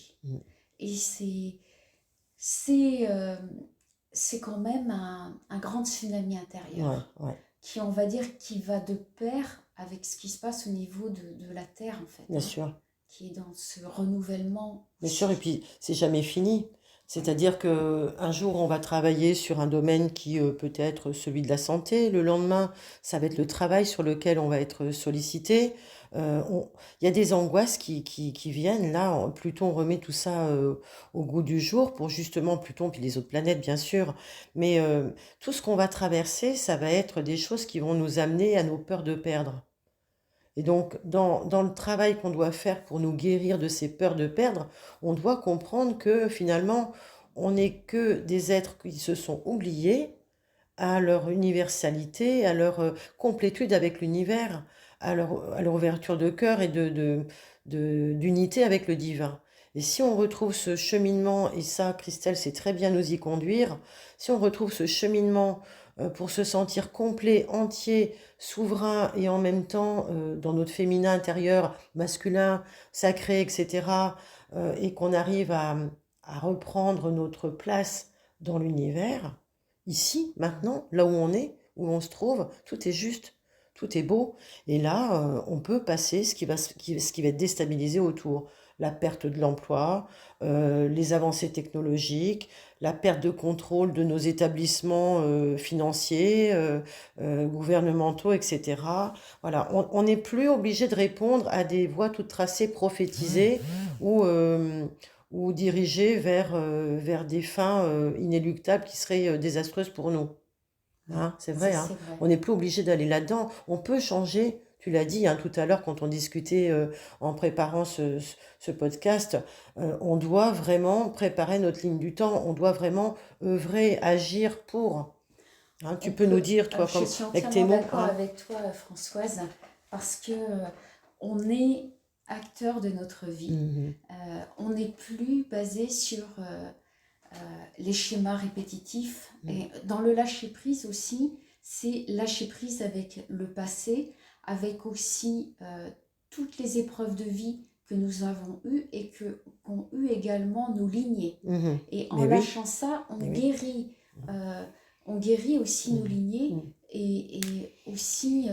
Et c'est quand même un grand tsunami intérieur qui, on va dire, qui va de pair avec ce qui se passe au niveau de la Terre, en fait. Bien sûr. Qui est dans ce renouvellement. Bien sûr, et puis c'est jamais fini. C'est-à-dire qu'un jour, on va travailler sur un domaine qui peut être celui de la santé. Le lendemain, ça va être le travail sur lequel on va être sollicité. Il y a des angoisses qui viennent. Là, Pluton remet tout ça au goût du jour pour justement Pluton, puis les autres planètes, bien sûr. Mais tout ce qu'on va traverser, ça va être des choses qui vont nous amener à nos peurs de perdre. Et donc, dans le travail qu'on doit faire pour nous guérir de ces peurs de perdre, on doit comprendre que finalement, on n'est que des êtres qui se sont oubliés à leur universalité, à leur complétude avec l'univers, à leur ouverture de cœur et d'unité avec le divin. Et si on retrouve ce cheminement, et ça, Christelle sait très bien nous y conduire, si on retrouve ce cheminement pour se sentir complet, entier, souverain et en même temps dans notre féminin intérieur, masculin, sacré, etc., et qu'on arrive à reprendre notre place dans l'univers, ici, maintenant, là où on se trouve, tout est juste, tout est beau. Et là, on peut passer ce qui va être déstabilisé autour. la perte de l'emploi, les avancées technologiques, la perte de contrôle de nos établissements financiers, gouvernementaux, etc. Voilà, on n'est plus obligé de répondre à des voies toutes tracées prophétisées ou dirigées vers des fins inéluctables qui seraient désastreuses pour nous. Oui, Hein, c'est ça vrai, hein. c'est vrai. On n'est plus obligé d'aller là-dedans. On peut changer, tu l'as dit hein, tout à l'heure quand on discutait en préparant ce podcast, on doit vraiment préparer notre ligne du temps, on doit vraiment œuvrer, agir pour. Hein, tu On peux nous peut, dire, toi, je comme suis avec tes entièrement mots, d'accord hein? avec toi, Françoise, parce que on est acteur de notre vie. Mhm, On n'est plus basé sur euh, les schémas répétitifs. mhm, Et dans le lâcher-prise aussi, c'est lâcher prise avec le passé, avec aussi toutes les épreuves de vie que nous avons eues et qu'ont eu également nos lignées. mhm. Et en Mais oui, lâchant ça, mais oui. euh, on guérit aussi nos Mhm, lignées mhm, et aussi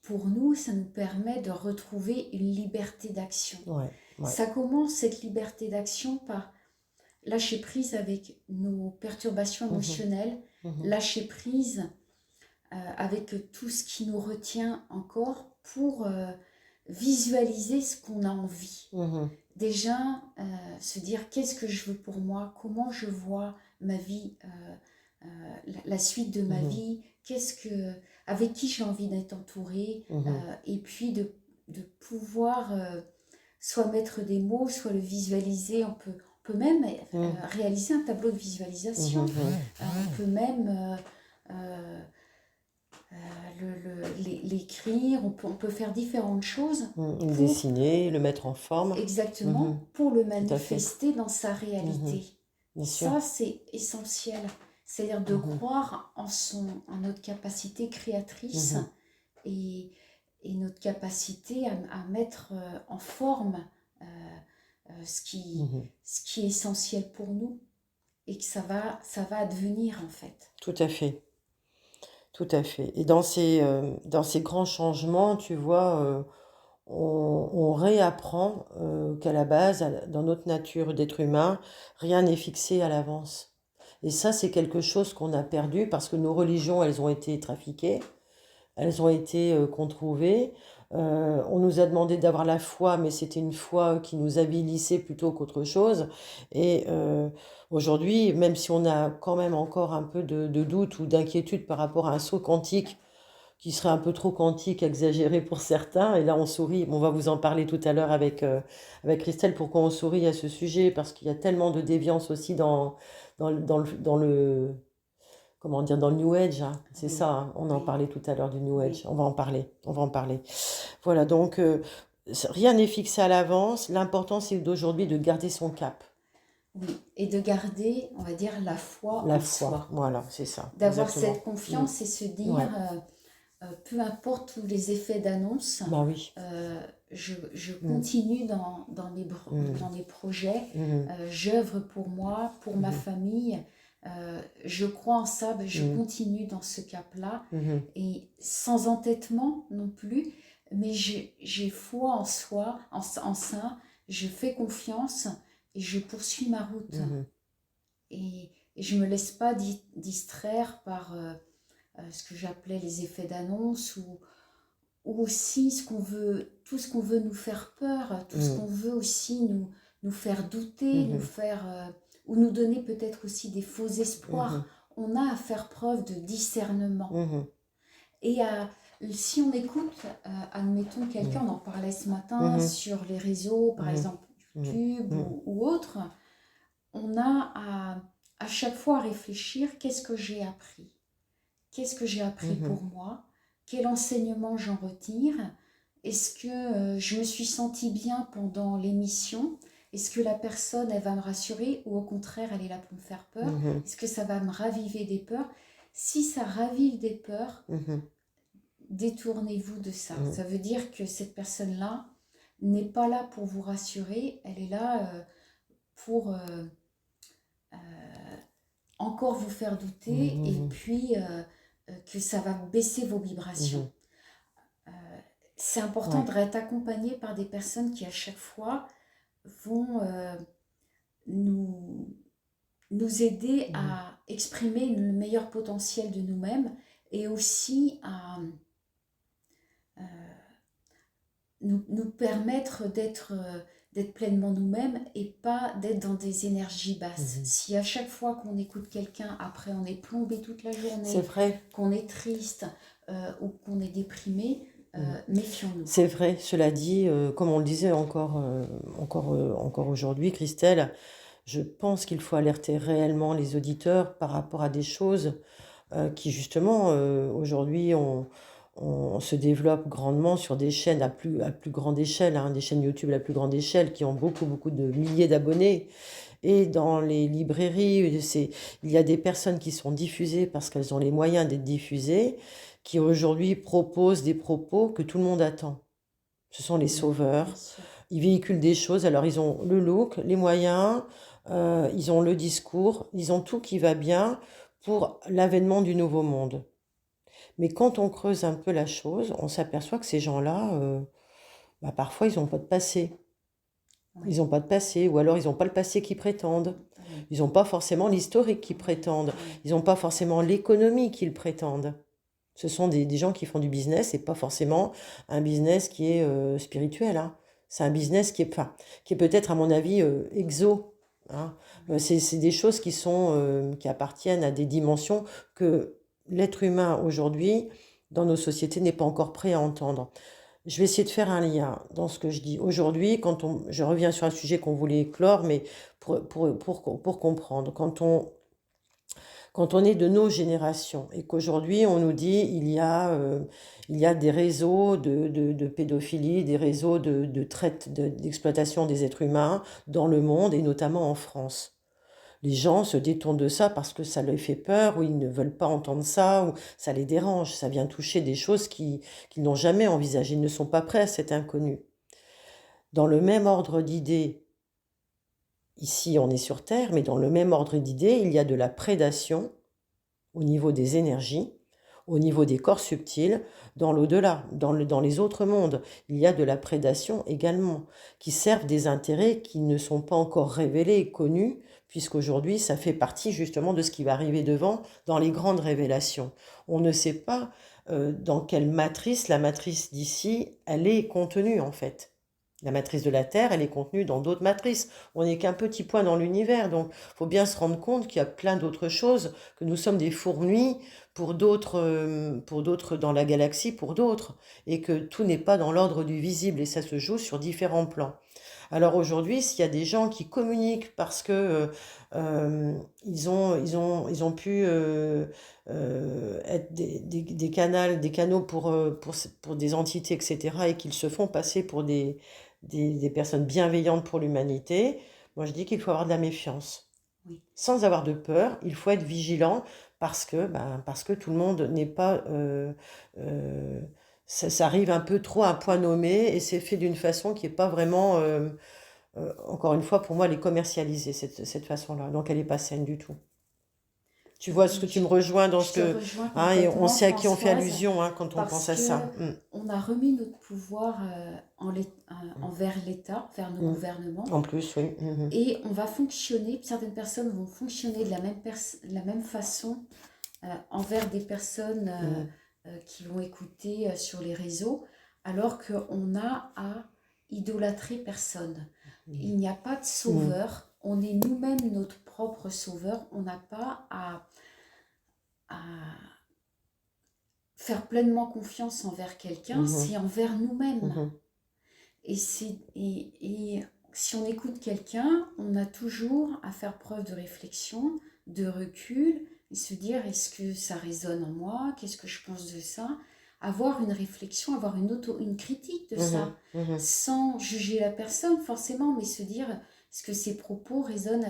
pour nous, ça nous permet de retrouver une liberté d'action. ouais, ouais. Ça commence cette liberté d'action par lâcher prise avec nos perturbations Mhm, émotionnelles, mhm, lâcher prise avec tout ce qui nous retient encore pour visualiser ce qu'on a envie. mhm, Déjà, se dire qu'est-ce que je veux pour moi, comment je vois ma vie, la suite de ma mhm, vie, avec qui j'ai envie d'être entourée, mhm, et puis de pouvoir soit mettre des mots, soit le visualiser. On peut même mhm, réaliser un tableau de mhm, visualisation. mhm, On peut même euh, l'écrire, on peut faire différentes choses mhm. Le pour dessiner, le mettre en forme. Mhm, exactement pour le tout à fait. manifester dans sa Mhm, réalité. bien sûr. Ça, c'est essentiel. C'est-à-dire de Mhm, croire en notre capacité créatrice mhm, et, et notre capacité à mettre en forme ce qui, mhm. ce qui est essentiel pour nous et que ça va advenir en fait. Tout à fait, tout à fait. Et dans ces grands changements, tu vois, on réapprend qu'à la base, dans notre nature d'être humain, rien n'est fixé à l'avance. Et ça, c'est quelque chose qu'on a perdu parce que nos religions, elles ont été trafiquées. Elles ont été controuvées. On nous a demandé d'avoir la foi, mais c'était une foi qui nous avilissait plutôt qu'autre chose. Et aujourd'hui, même si on a quand même encore un peu de doute ou d'inquiétude par rapport à un saut quantique, qui serait un peu trop quantique, exagéré pour certains, et là on sourit, on va vous en parler tout à l'heure avec Christelle, pourquoi on sourit à ce sujet, parce qu'il y a tellement de déviance aussi dans le comment dire, dans le New Age, hein. C'est Oui, ça, hein. On en oui, parlait tout à l'heure du New Age. oui, On va en parler. On va en parler. Voilà, donc rien n'est fixé à l'avance. L'important, c'est d'aujourd'hui de garder son cap. oui. Et de garder, on va dire, la foi La en foi. soi. Voilà, c'est ça, D'avoir cette exactement. Mm. confiance et se dire, Ouais, peu importe tous les effets d'annonce, bah oui. je Mm, continue dans mm, mes projets, mm, j'œuvre pour moi, pour ma mm, famille, je crois en ça, ben, je mm, continue dans ce cap-là, mm, et sans entêtement non plus, mais j'ai foi en soi, en ça, je fais confiance et je poursuis ma route. mm, Et je ne me laisse pas distraire par ce que j'appelais les effets d'annonce ou aussi tout ce qu'on veut nous faire peur, tout ce mm, qu'on veut aussi nous faire douter, mm, ou nous donner peut-être aussi des faux espoirs. mm, On a à faire preuve de discernement. mm, Et si on écoute, admettons quelqu'un, mm, on en parlait ce matin mm, sur les réseaux, par mm, exemple mm, YouTube mm, ou autre, on a à chaque fois à réfléchir, qu'est-ce que j'ai appris? Qu'est-ce que j'ai appris mm, pour moi? Quel enseignement j'en retire? Est-ce que je me suis sentie bien pendant l'émission? Est-ce que la personne, elle va me rassurer ou au contraire, elle est là pour me faire peur? mm, Est-ce que ça va me raviver des peurs? Si ça ravive des peurs, mm, détournez-vous de ça. mm, Ça veut dire que cette personne-là n'est pas là pour vous rassurer, elle est là pour euh, encore vous faire douter et mm, puis que ça va baisser vos mm, vibrations. mm. Euh, c'est important Ouais. d'être accompagné par des personnes qui, à chaque fois, vont nous, nous aider Mhm. à exprimer le meilleur potentiel de nous-mêmes et aussi à nous permettre d'être pleinement nous-mêmes et pas d'être dans des énergies basses. Mhm. Si à chaque fois qu'on écoute quelqu'un, après on est plombé toute la C'est journée, vrai. qu'on est triste ou qu'on est déprimé, Mhm. méfions-nous. C'est vrai, cela dit, comme on le disait encore aujourd'hui, Christelle, je pense qu'il faut alerter réellement les auditeurs par rapport à des choses qui justement aujourd'hui on se développe grandement sur des chaînes à plus grande échelle, hein, des chaînes YouTube à plus grande échelle qui ont beaucoup de milliers d'abonnés. Et dans les librairies, il y a des personnes qui sont diffusées parce qu'elles ont les moyens d'être diffusées, qui aujourd'hui proposent des propos que tout le monde attend. Ce sont les Bien sauveurs. sûr. Ils véhiculent des choses. Alors, ils ont le look, les moyens, ils ont le discours, ils ont tout qui va bien pour l'avènement du nouveau monde. Mais quand on creuse un peu la chose, on s'aperçoit que ces gens-là, bah, parfois, ils n'ont pas de passé. Oui, Ils n'ont pas de passé, ou alors ils n'ont pas le passé qu'ils prétendent. oui, Ils n'ont pas forcément l'historique qu'ils prétendent. oui, Ils n'ont pas forcément l'économie qu'ils prétendent. Ce sont des gens qui font du business et pas forcément un business qui est spirituel, hein. C'est un business enfin, qui est peut-être, à mon avis, exo, hein. C'est des choses qui appartiennent à des dimensions que l'être humain aujourd'hui, dans nos sociétés, n'est pas encore prêt à entendre. Je vais essayer de faire un lien dans ce que je dis. Aujourd'hui, je reviens sur un sujet qu'on voulait éclore, mais pour comprendre, quand on est de nos générations et qu'aujourd'hui on nous dit il y a des réseaux de pédophilie, des réseaux d'exploitation des êtres humains dans le monde et notamment en France. Les gens se détournent de ça parce que ça leur fait peur ou ils ne veulent pas entendre ça ou ça les dérange. Ça vient toucher des choses qu'ils n'ont jamais envisagées. Ils ne sont pas prêts à cet inconnu. Dans le même ordre d'idées, ici on est sur Terre, mais dans le même ordre d'idées, il y a de la prédation au niveau des énergies, au niveau des corps subtils, dans l'au-delà, dans les autres mondes. Il y a de la prédation également, qui servent des intérêts qui ne sont pas encore révélés et connus, puisqu'aujourd'hui, ça fait partie justement de ce qui va arriver devant dans les grandes révélations. On ne sait pas dans quelle matrice, la matrice d'ici, elle est contenue en fait. La matrice de la Terre, elle est contenue dans d'autres matrices. On n'est qu'un petit point dans l'univers, donc il faut bien se rendre compte qu'il y a plein d'autres choses, que nous sommes des fourmis pour d'autres dans la galaxie, pour d'autres, et que tout n'est pas dans l'ordre du visible, et ça se joue sur différents plans. Alors aujourd'hui, s'il y a des gens qui communiquent parce que ils ont pu être des canaux pour des entités, etc., et qu'ils se font passer pour des personnes bienveillantes pour l'humanité, moi je dis qu'il faut avoir de la méfiance. oui. Sans avoir de peur, il faut être vigilant parce que tout le monde n'est pas... euh, ça arrive un peu trop à un point nommé et c'est fait d'une façon qui n'est pas vraiment... encore une fois, pour moi, elle est commercialisée, cette façon-là. Donc, elle n'est pas saine du tout. Tu vois ce que Oui, tu me rejoins dans je ce te que... rejoins Hein, et on complètement, sait à qui on fait Françoise, allusion hein, quand on parce pense à que ça. on a remis notre pouvoir Mm. envers l'État, vers nos Mm. gouvernements, En plus, oui. Mhm. et on va fonctionner, certaines personnes vont fonctionner de la même façon envers des personnes Mm. qui vont écouter sur les réseaux, alors qu'on a à idolâtrer personne. Il n'y a pas de Mm. sauveur, on est nous-mêmes notre propre sauveur, on n'a pas à faire pleinement confiance envers quelqu'un, Mhm. c'est envers nous-mêmes. Mhm. Et si on écoute quelqu'un, on a toujours à faire preuve de réflexion, de recul, et se dire est-ce que ça résonne en moi, qu'est-ce que je pense de ça, avoir une réflexion, avoir une critique de Mhm. ça, Mhm. sans juger la personne forcément, mais se dire est-ce que ces propos résonnent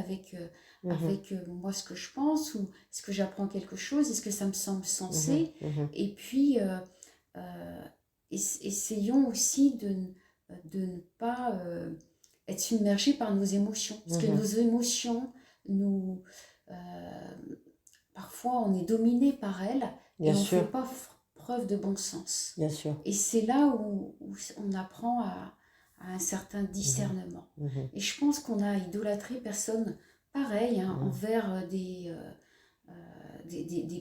Mhm. avec moi ce que je pense, ou est-ce que j'apprends quelque chose, est-ce que ça me semble Mhm. sensé, Mhm. et puis euh, essayons aussi de ne pas être submergé par nos émotions. Parce que nos Mhm. émotions, euh, parfois on est dominé par elles Bien et on ne fait sûr. pas preuve de bon sens. bien sûr. Et c'est là où on apprend à un certain Mhm, discernement. mhm, Et je pense qu'on a idolâtré personne pareil hein, mhm, envers des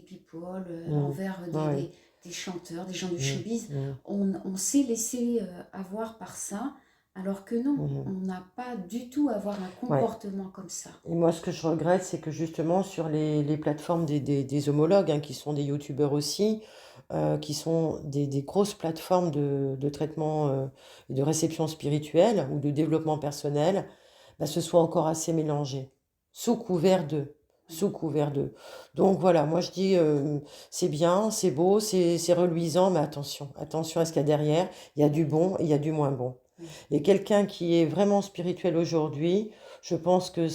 people, mhm. envers Ouais, des chanteurs, des gens de mhm, showbiz. mhm, On s'est laissé avoir par ça, alors que non, mhm. on n'a pas du tout à avoir un Ouais. comportement comme ça. Et moi, ce que je regrette, c'est que justement sur les plateformes des homologues, hein, qui sont des youtubeurs aussi, qui sont des grosses plateformes de traitement et de réception spirituelle ou de développement personnel, bah, ce soit encore assez mélangé, sous couvert de, Oui, sous couvert de. Donc voilà, moi je dis, c'est bien, c'est beau, c'est reluisant, mais attention, attention à ce qu'il y a derrière. Il y a du oui, bon et il y a du moins bon. oui, Et quelqu'un qui est vraiment spirituel aujourd'hui, je pense que,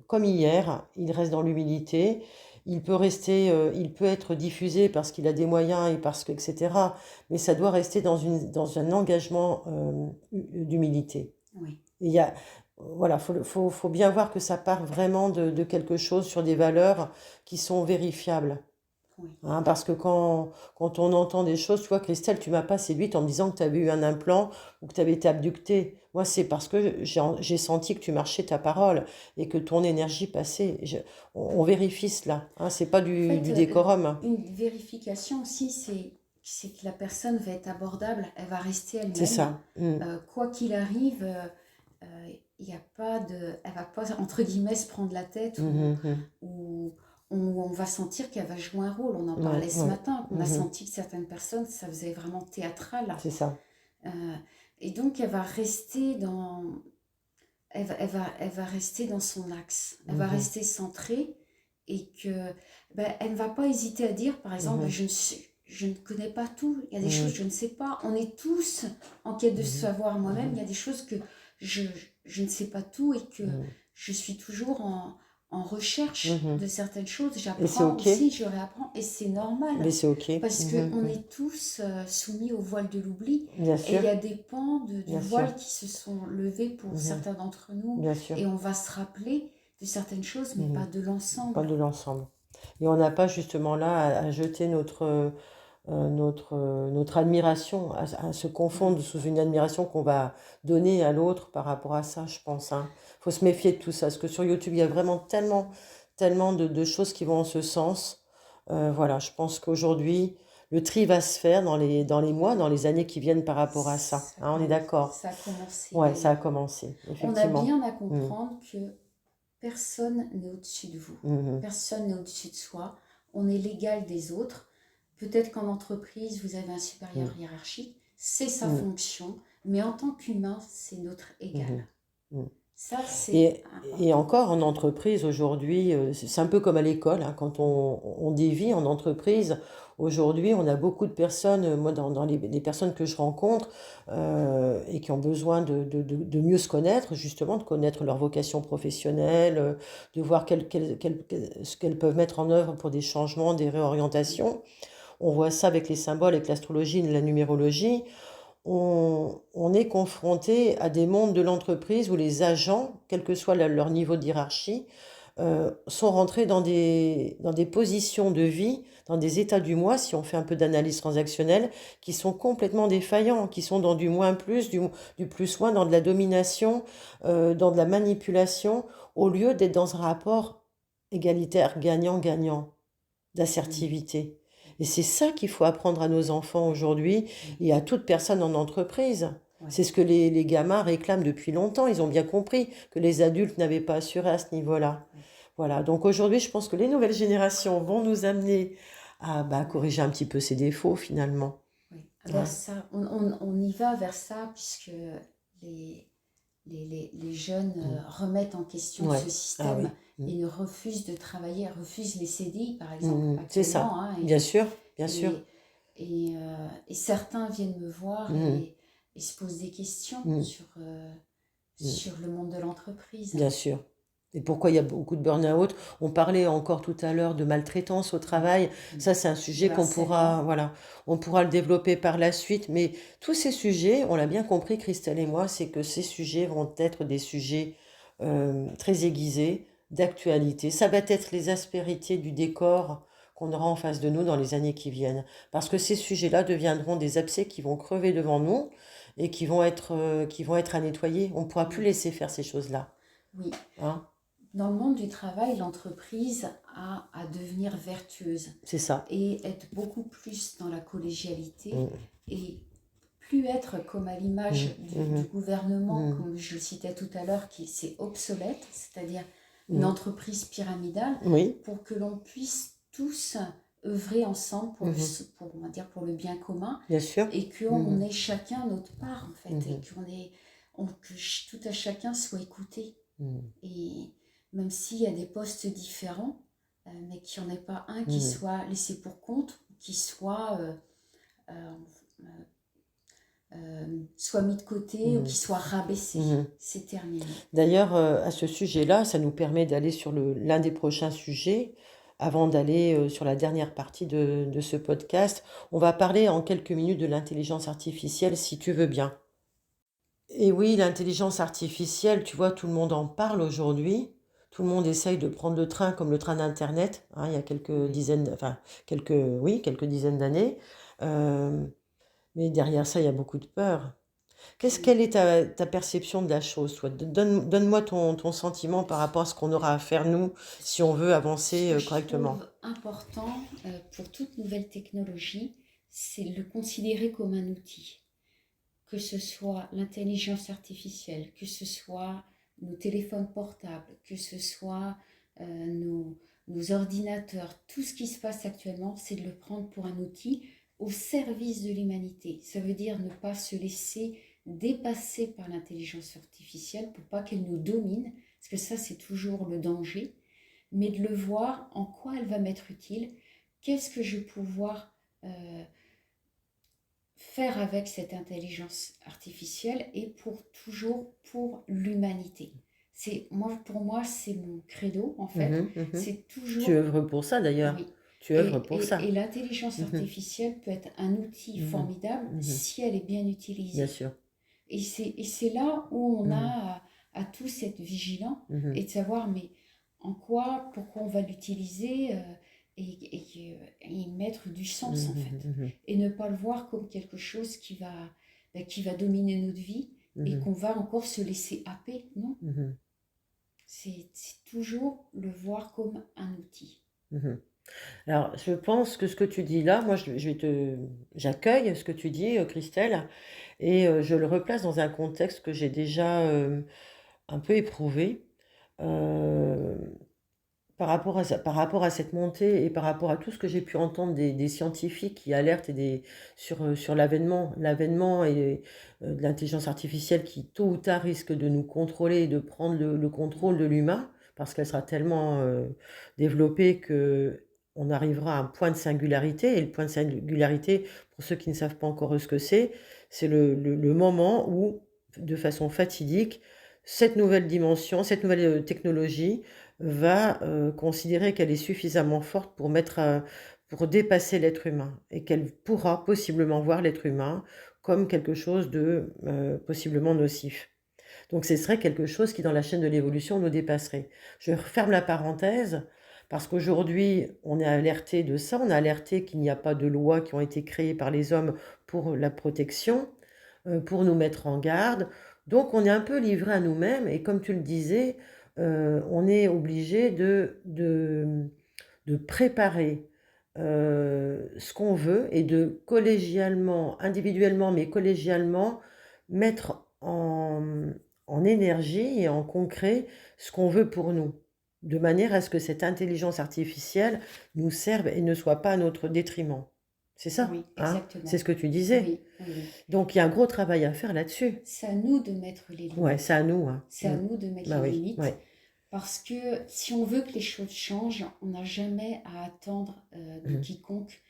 comme hier, il reste dans l'humilité. Il peut rester, il peut être diffusé parce qu'il a des moyens et parce que, etc. Mais ça doit rester dans un engagement d'humilité. oui, Et il y a, voilà, faut bien voir que ça part vraiment de quelque chose sur des valeurs qui sont vérifiables. oui. Hein, parce que quand on entend des choses, tu vois, Christelle, tu m'as pas séduite en me disant que tu avais eu un implant ou que tu avais été abductée. Moi, c'est parce que j'ai senti que tu marchais ta parole et que ton énergie passait. On vérifie cela. Hein, c'est pas En du fait, décorum. Hein. une vérification aussi, c'est que la personne va être abordable, elle va rester C'est elle-même. ça. Mm. Quoi qu'il arrive, il y a pas elle va pas, entre guillemets, se prendre la tête Mhm, mhm. ou on va sentir qu'elle va jouer un rôle. On en Ouais, parlait ce ouais. matin, qu'on a Mhm. senti que certaines personnes, ça faisait vraiment théâtral. C'est ça. Euh, et donc, elle va rester elle va rester dans son axe. Elle va Mhm, rester centrée et que ben, elle ne va pas hésiter à dire, par exemple, mhm, je ne connais pas tout. Il y a des choses mhm, je ne sais pas. On est tous en quête de mhm, savoir moi-même. Il y mhm, a des choses que je, je ne sais pas tout et que mhm, je suis toujours en recherche mhm. de certaines choses. Et c'est J'apprends OK. aussi, je réapprends et c'est normal Mais c'est OK. parce Mhm, qu'on mhm. est tous soumis au voile de l'oubli Bien et il sûr. y a des pans du Bien sûr. voile qui se sont levés pour Mhm. certains d'entre nous Bien sûr. et on va se rappeler de certaines choses mais pas Mhm. de Pas l'ensemble. de l'ensemble. Et on n'a pas justement là à jeter notre admiration, à se Oui, confondre sous une admiration qu'on va donner à l'autre par rapport à ça, je pense. Hein. Faut se méfier de tout ça, parce que sur YouTube, il y a vraiment tellement, tellement de choses qui vont en ce sens. Voilà, je pense qu'aujourd'hui, le tri va se faire dans les mois, dans les années qui viennent par rapport à ça. Hein, on est d'accord? ça a commencé Ouais, ça a d'ailleurs. commencé, On a effectivement. bien à Mhm. comprendre que personne n'est au-dessus de vous. Mhm. Personne n'est au-dessus de soi. On est l'égal des autres. Peut-être qu'en entreprise, vous avez un supérieur Mhm. hiérarchique, c'est sa Mhm. fonction, mais en tant qu'humain, c'est notre égal. Mhm. Mhm. Ça, c'est Et important. encore en entreprise aujourd'hui, c'est un peu comme à l'école, hein, quand on dévie en entreprise. Aujourd'hui, on a beaucoup de personnes, moi dans les personnes que je rencontre, et qui ont besoin de mieux se connaître, justement, de connaître leur vocation professionnelle, de voir ce qu'elles peuvent mettre en œuvre pour des changements, des réorientations. On voit ça avec les symboles, avec l'astrologie et la numérologie. On est confronté à des mondes de l'entreprise où les agents, quel que soit leur niveau de hiérarchie, sont rentrés dans des positions de vie, dans des états du moi, si on fait un peu d'analyse transactionnelle, qui sont complètement défaillants, qui sont dans du moins plus, du plus moins, dans de la domination, dans de la manipulation, au lieu d'être dans un rapport égalitaire, gagnant-gagnant, Oui, d'assertivité. Et c'est ça qu'il faut apprendre à nos enfants oui, aujourd'hui oui, et à toute personne en entreprise. oui. C'est ce que les gamins réclament depuis longtemps. Ils ont bien compris que les adultes n'avaient pas assuré à ce niveau-là. Oui. Voilà, donc aujourd'hui, je pense que les nouvelles générations vont nous amener à corriger un petit peu ces défauts finalement. Oui. Vers Hein. ça, on y va vers ça puisque les, les jeunes Mm. remettent en question Ouais, ce ah système oui. Mm. et ne refusent de travailler, refusent les CDI par exemple Mm, c'est actuellement. ça, Hein, bien sûr, bien sûr. et certains viennent me voir Mm, et se posent des questions mm, mm. sur le monde de l'entreprise. Bien sûr. Et pourquoi il y a beaucoup de burn-out? On parlait encore tout à l'heure de maltraitance au Oui, travail. oui. Ça, c'est un De sujet qu'on pourra, harcèlement. voilà, on pourra le développer par la suite. Mais tous ces sujets, on l'a bien compris, Christelle et moi, c'est que ces sujets vont être des sujets très aiguisés, d'actualité. Ça va être les aspérités du décor qu'on aura en face de nous dans les années qui viennent. Parce que ces sujets-là deviendront des abcès qui vont crever devant nous et qui vont être à nettoyer. On ne pourra plus laisser faire ces choses-là. Oui. Hein? Dans le monde du travail, l'entreprise a à devenir vertueuse C'est ça. et être beaucoup plus dans la collégialité Mm. et plus être comme à l'image du gouvernement, comme je le citais tout à l'heure, qui c'est obsolète, c'est-à-dire une entreprise pyramidale, Oui. pour que l'on puisse tous œuvrer ensemble on va dire pour le bien commun, Bien sûr. et qu'on ait chacun notre part en fait, et que tout à chacun soit écouté. Et même s'il y a des postes différents, mais qu'il n'y en ait pas un qui soit laissé pour compte, qui soit mis de côté ou qui soit rabaissé. C'est terminé. D'ailleurs, à ce sujet-là, ça nous permet d'aller sur l'un des prochains sujets. Avant d'aller sur la dernière partie de ce podcast, on va parler en quelques minutes de l'intelligence artificielle, si tu veux bien. Et oui, l'intelligence artificielle, tu vois, tout le monde en parle aujourd'hui. Tout le monde essaye de prendre le train comme le train d'Internet, hein, il y a quelques dizaines d'années. Mais derrière ça, il y a beaucoup de peur. Quelle est ta perception de la chose, toi? Donne-moi ton sentiment par rapport à ce qu'on aura à faire, nous, si on veut avancer correctement. Ce que je trouve important pour toute nouvelle technologie, c'est de le considérer comme un outil. Que ce soit l'intelligence artificielle, que ce soit nos téléphones portables, que ce soit nos ordinateurs, tout ce qui se passe actuellement, c'est de le prendre pour un outil au service de l'humanité. Ça veut dire ne pas se laisser dépasser par l'intelligence artificielle pour pas qu'elle nous domine, parce que ça c'est toujours le danger, mais de le voir en quoi elle va m'être utile, qu'est-ce que je vais pouvoir faire avec cette intelligence artificielle et toujours pour l'humanité. Pour moi, c'est mon credo en fait. C'est toujours. Tu œuvres pour ça d'ailleurs. Oui. Tu œuvres pour ça. Et l'intelligence artificielle peut être un outil formidable si elle est bien utilisée. Bien sûr. Et c'est là où on a à tous être vigilants et de savoir mais pourquoi on va l'utiliser et y mettre du sens en fait. Et ne pas le voir comme quelque chose qui va dominer notre vie et qu'on va encore se laisser happer. Non. C'est toujours le voir comme un outil. Alors, je pense que ce que tu dis là, moi, j'accueille ce que tu dis, Christelle, et je le replace dans un contexte que j'ai déjà un peu éprouvé. euh, par rapport à cette montée et par rapport à tout ce que j'ai pu entendre des scientifiques qui alertent sur l'avènement de l'intelligence artificielle qui, tôt ou tard, risque de nous contrôler et de prendre le contrôle de l'humain, parce qu'elle sera tellement développée qu'on arrivera à un point de singularité. Et le point de singularité, pour ceux qui ne savent pas encore ce que c'est le moment où, de façon fatidique, cette nouvelle dimension, cette nouvelle technologie va considérer qu'elle est suffisamment forte pour dépasser l'être humain et qu'elle pourra possiblement voir l'être humain comme quelque chose de possiblement nocif. Donc ce serait quelque chose qui, dans la chaîne de l'évolution, nous dépasserait. Je referme la parenthèse parce qu'aujourd'hui, on est alerté de ça, on est alerté qu'il n'y a pas de lois qui ont été créées par les hommes pour la protection, pour nous mettre en garde. Donc on est un peu livré à nous-mêmes et comme tu le disais, on est obligé de préparer ce qu'on veut et de collégialement, individuellement, mais collégialement, mettre en énergie et en concret ce qu'on veut pour nous, de manière à ce que cette intelligence artificielle nous serve et ne soit pas à notre détriment. C'est ça, Oui, hein? exactement. C'est ce que tu disais. Oui, oui. Donc il y a un gros travail à faire là-dessus. C'est à nous de mettre les limites. Ouais, c'est à nous. Hein. C'est à nous de mettre Bah les oui, limites. ouais. Parce que si on veut que les choses changent, on n'a jamais à attendre de quiconque,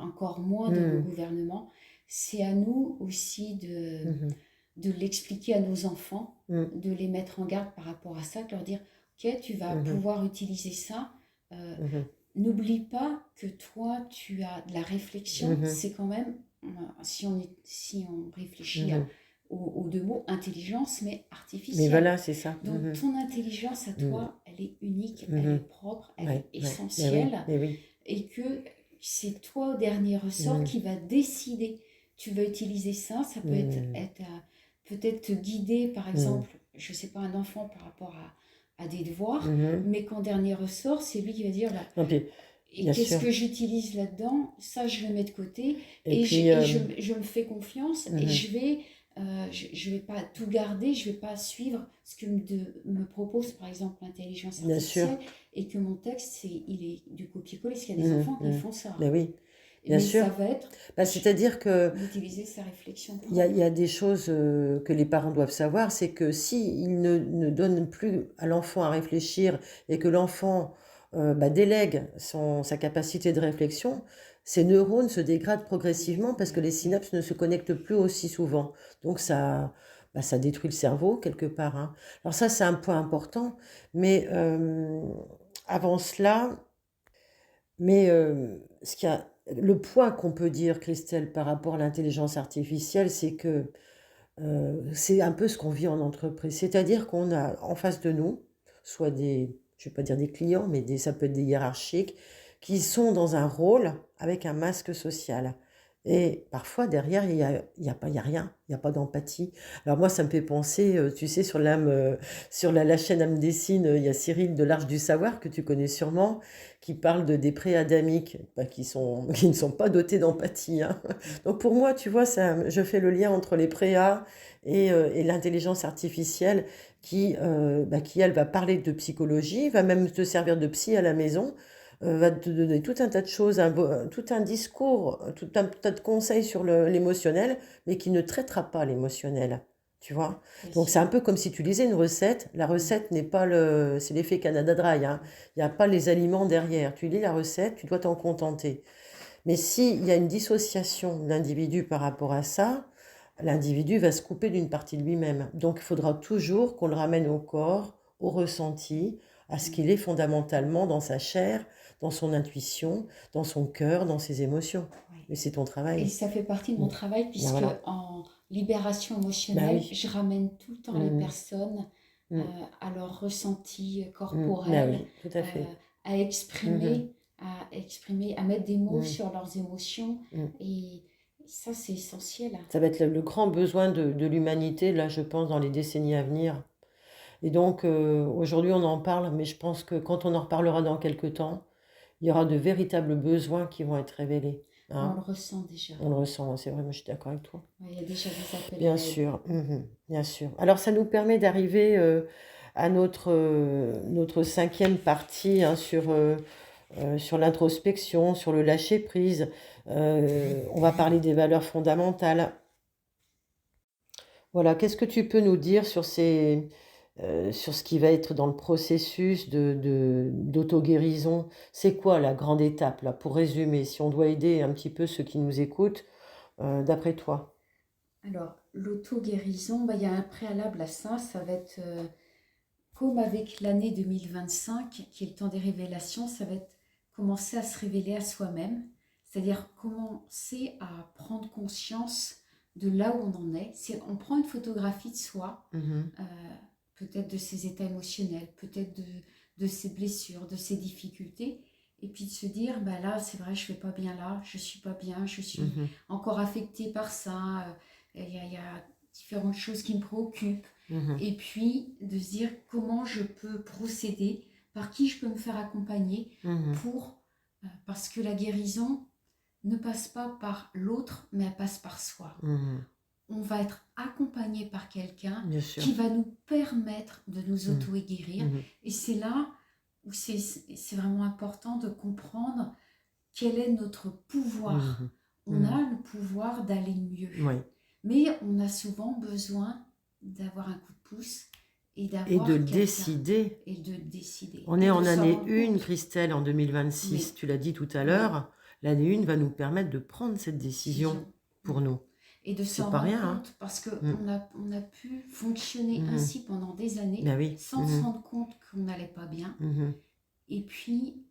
encore moins de nos gouvernements. C'est à nous aussi de l'expliquer à nos enfants, de les mettre en garde par rapport à ça, de leur dire, ok, tu vas pouvoir utiliser ça. N'oublie pas que toi, tu as de la réflexion. C'est quand même, si on réfléchit aux deux mots, intelligence, mais artificielle. Mais voilà, c'est ça. Donc ton intelligence à toi, elle est unique, elle est propre, elle est essentielle. Mais oui. et que c'est toi au dernier ressort qui va décider. Tu vas utiliser ça, ça peut peut-être te guider, par exemple, je ne sais pas, un enfant par rapport à des devoirs, mais qu'en dernier ressort, c'est lui qui va dire, bah, Non, puis, et bien qu'est-ce sûr. que j'utilise là-dedans? Ça, je le mets de côté Et et, puis, je me fais confiance et je vais pas tout garder, je vais pas suivre ce que me propose par exemple l'intelligence bien sûr. artificielle et que mon texte, il est du copier-coller, parce qu'il y a des enfants qui font ça. Ben oui, bien Mais sûr. ça va être Bah, c'est-à-dire que d'utiliser sa réflexion il y propre. a des choses que les parents doivent savoir, c'est que si ils ne donnent plus à l'enfant à réfléchir et que l'enfant bah, délègue sa capacité de réflexion, ses neurones se dégradent progressivement parce que les synapses ne se connectent plus aussi souvent. Donc ça détruit le cerveau quelque part, hein. Alors ça, c'est un point important, mais avant cela, mais le point qu'on peut dire, Christelle, par rapport à l'intelligence artificielle, c'est que c'est un peu ce qu'on vit en entreprise. C'est-à-dire qu'on a en face de nous, soit je vais pas dire des clients, mais ça peut être des hiérarchiques, qui sont dans un rôle avec un masque social. Et parfois, derrière, il y a rien, il n'y a pas d'empathie. Alors moi, ça me fait penser, tu sais, sur la chaîne Âme Dessine, il y a Cyril de l'Arche du Savoir, que tu connais sûrement, qui parle des pré-adamiques, bah, qui ne sont pas dotés d'empathie, hein. Donc pour moi, tu vois, je fais le lien entre les préas et l'intelligence artificielle qui, elle, va parler de psychologie, va même te servir de psy à la maison, va te donner tout un tas de choses, tout un discours, tout un tas de conseils sur l'émotionnel, mais qui ne traitera pas l'émotionnel. Tu vois? Donc c'est un peu comme si tu lisais une recette. La recette n'est pas c'est l'effet Canada Dry, hein. Il n'y a pas les aliments derrière. Tu lis la recette, tu dois t'en contenter. Mais s'il y a une dissociation de l'individu par rapport à ça, l'individu va se couper d'une partie de lui-même. Donc il faudra toujours qu'on le ramène au corps, au ressenti, à ce qu'il est fondamentalement dans sa chair, dans son intuition, dans son cœur, dans ses émotions. Oui. Et c'est ton Et travail. ça fait partie de mon travail Ben puisque voilà. en libération Ben émotionnelle, oui. je ramène tout le temps les personnes Mm. à leur ressenti Ben corporel, oui, tout à fait. à exprimer, à mettre des mots sur leurs émotions. Mm. Et ça, c'est essentiel. Ça va être le grand besoin de l'humanité, là, je pense, dans les décennies à venir. Et donc, aujourd'hui, on en parle, mais je pense que quand on en reparlera dans quelques temps, il y aura de véritables besoins qui vont être révélés, On hein. le ressent déjà. On le ressent, c'est vrai, moi je suis d'accord avec toi. Ouais, il y a déjà des appels à Bien l'aide. sûr, bien sûr. Alors, ça nous permet d'arriver à notre cinquième partie, hein, sur l'introspection, sur le lâcher-prise. On va parler des valeurs fondamentales. Voilà, qu'est-ce que tu peux nous dire sur ce qui va être dans le processus d'auto-guérison? C'est quoi la grande étape, là, pour résumer, si on doit aider un petit peu ceux qui nous écoutent, d'après toi? Alors, l'auto-guérison, bah, il y a un préalable à ça. Ça va être comme avec l'année 2025, qui est le temps des révélations, ça va être commencer à se révéler à soi-même. C'est-à-dire commencer à prendre conscience de là où on en est. On prend une photographie de soi, peut-être de ses états émotionnels, peut-être de ses blessures, de ses difficultés, et puis de se dire, bah là, c'est vrai, je ne vais pas bien là, je ne suis pas bien, je suis encore affectée par ça, il y a différentes choses qui me préoccupent, et puis de se dire comment je peux procéder, par qui je peux me faire accompagner parce que la guérison ne passe pas par l'autre, mais elle passe par soi. On va être accompagné par quelqu'un qui va nous permettre de nous auto-guérir. Et c'est là où c'est vraiment important de comprendre quel est notre pouvoir. On a le pouvoir d'aller mieux. Oui. Mais on a souvent besoin d'avoir un coup de pouce et d'avoir de décider. Et de décider. On est en année 1, Christelle, en 2026. Oui. Tu l'as dit tout à l'heure. L'année 1 va nous permettre de prendre cette décision pour nous. Et de s'en rendre compte, parce qu'on a pu fonctionner ainsi pendant des années, sans se rendre compte qu'on n'allait pas bien. Et puis,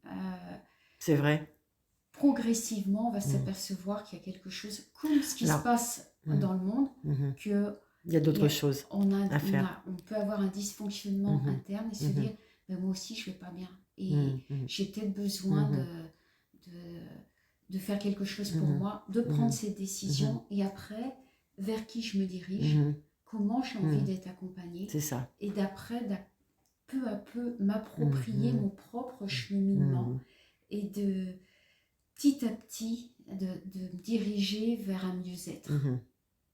c'est vrai. Progressivement, on va s'apercevoir qu'il y a quelque chose, comme ce qui se passe dans le monde, que il y a d'autres choses à faire. On peut avoir un dysfonctionnement interne et se dire, ben moi aussi je ne vais pas bien. Et j'ai peut-être besoin de faire quelque chose pour Mhm. moi, de Mhm. prendre ces décisions et après, vers qui je me dirige, Mhm. comment j'ai envie Mhm. d'être accompagnée C'est ça. et d'après, peu à peu, m'approprier Mhm. mon propre cheminement Mhm. et de petit à petit de me diriger vers un mieux-être. Mhm.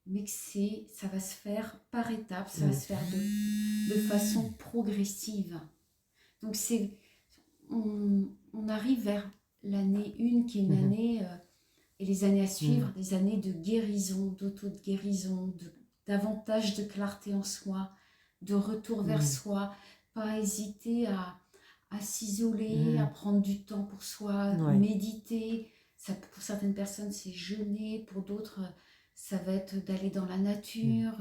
Mais que ça va se faire par étapes, ça va Mhm. se faire de façon progressive. Donc on arrive vers l'année 1 qui est une Mhm. année, et les années à Mhm. suivre, des années de guérison, d'auto-guérison, davantage de clarté en soi, de retour vers Mhm. soi, pas hésiter à s'isoler, à Mhm. prendre du temps pour soi, Ouais. méditer. Ça, pour certaines personnes, c'est jeûner, pour d'autres, ça va être d'aller dans la Mhm. nature,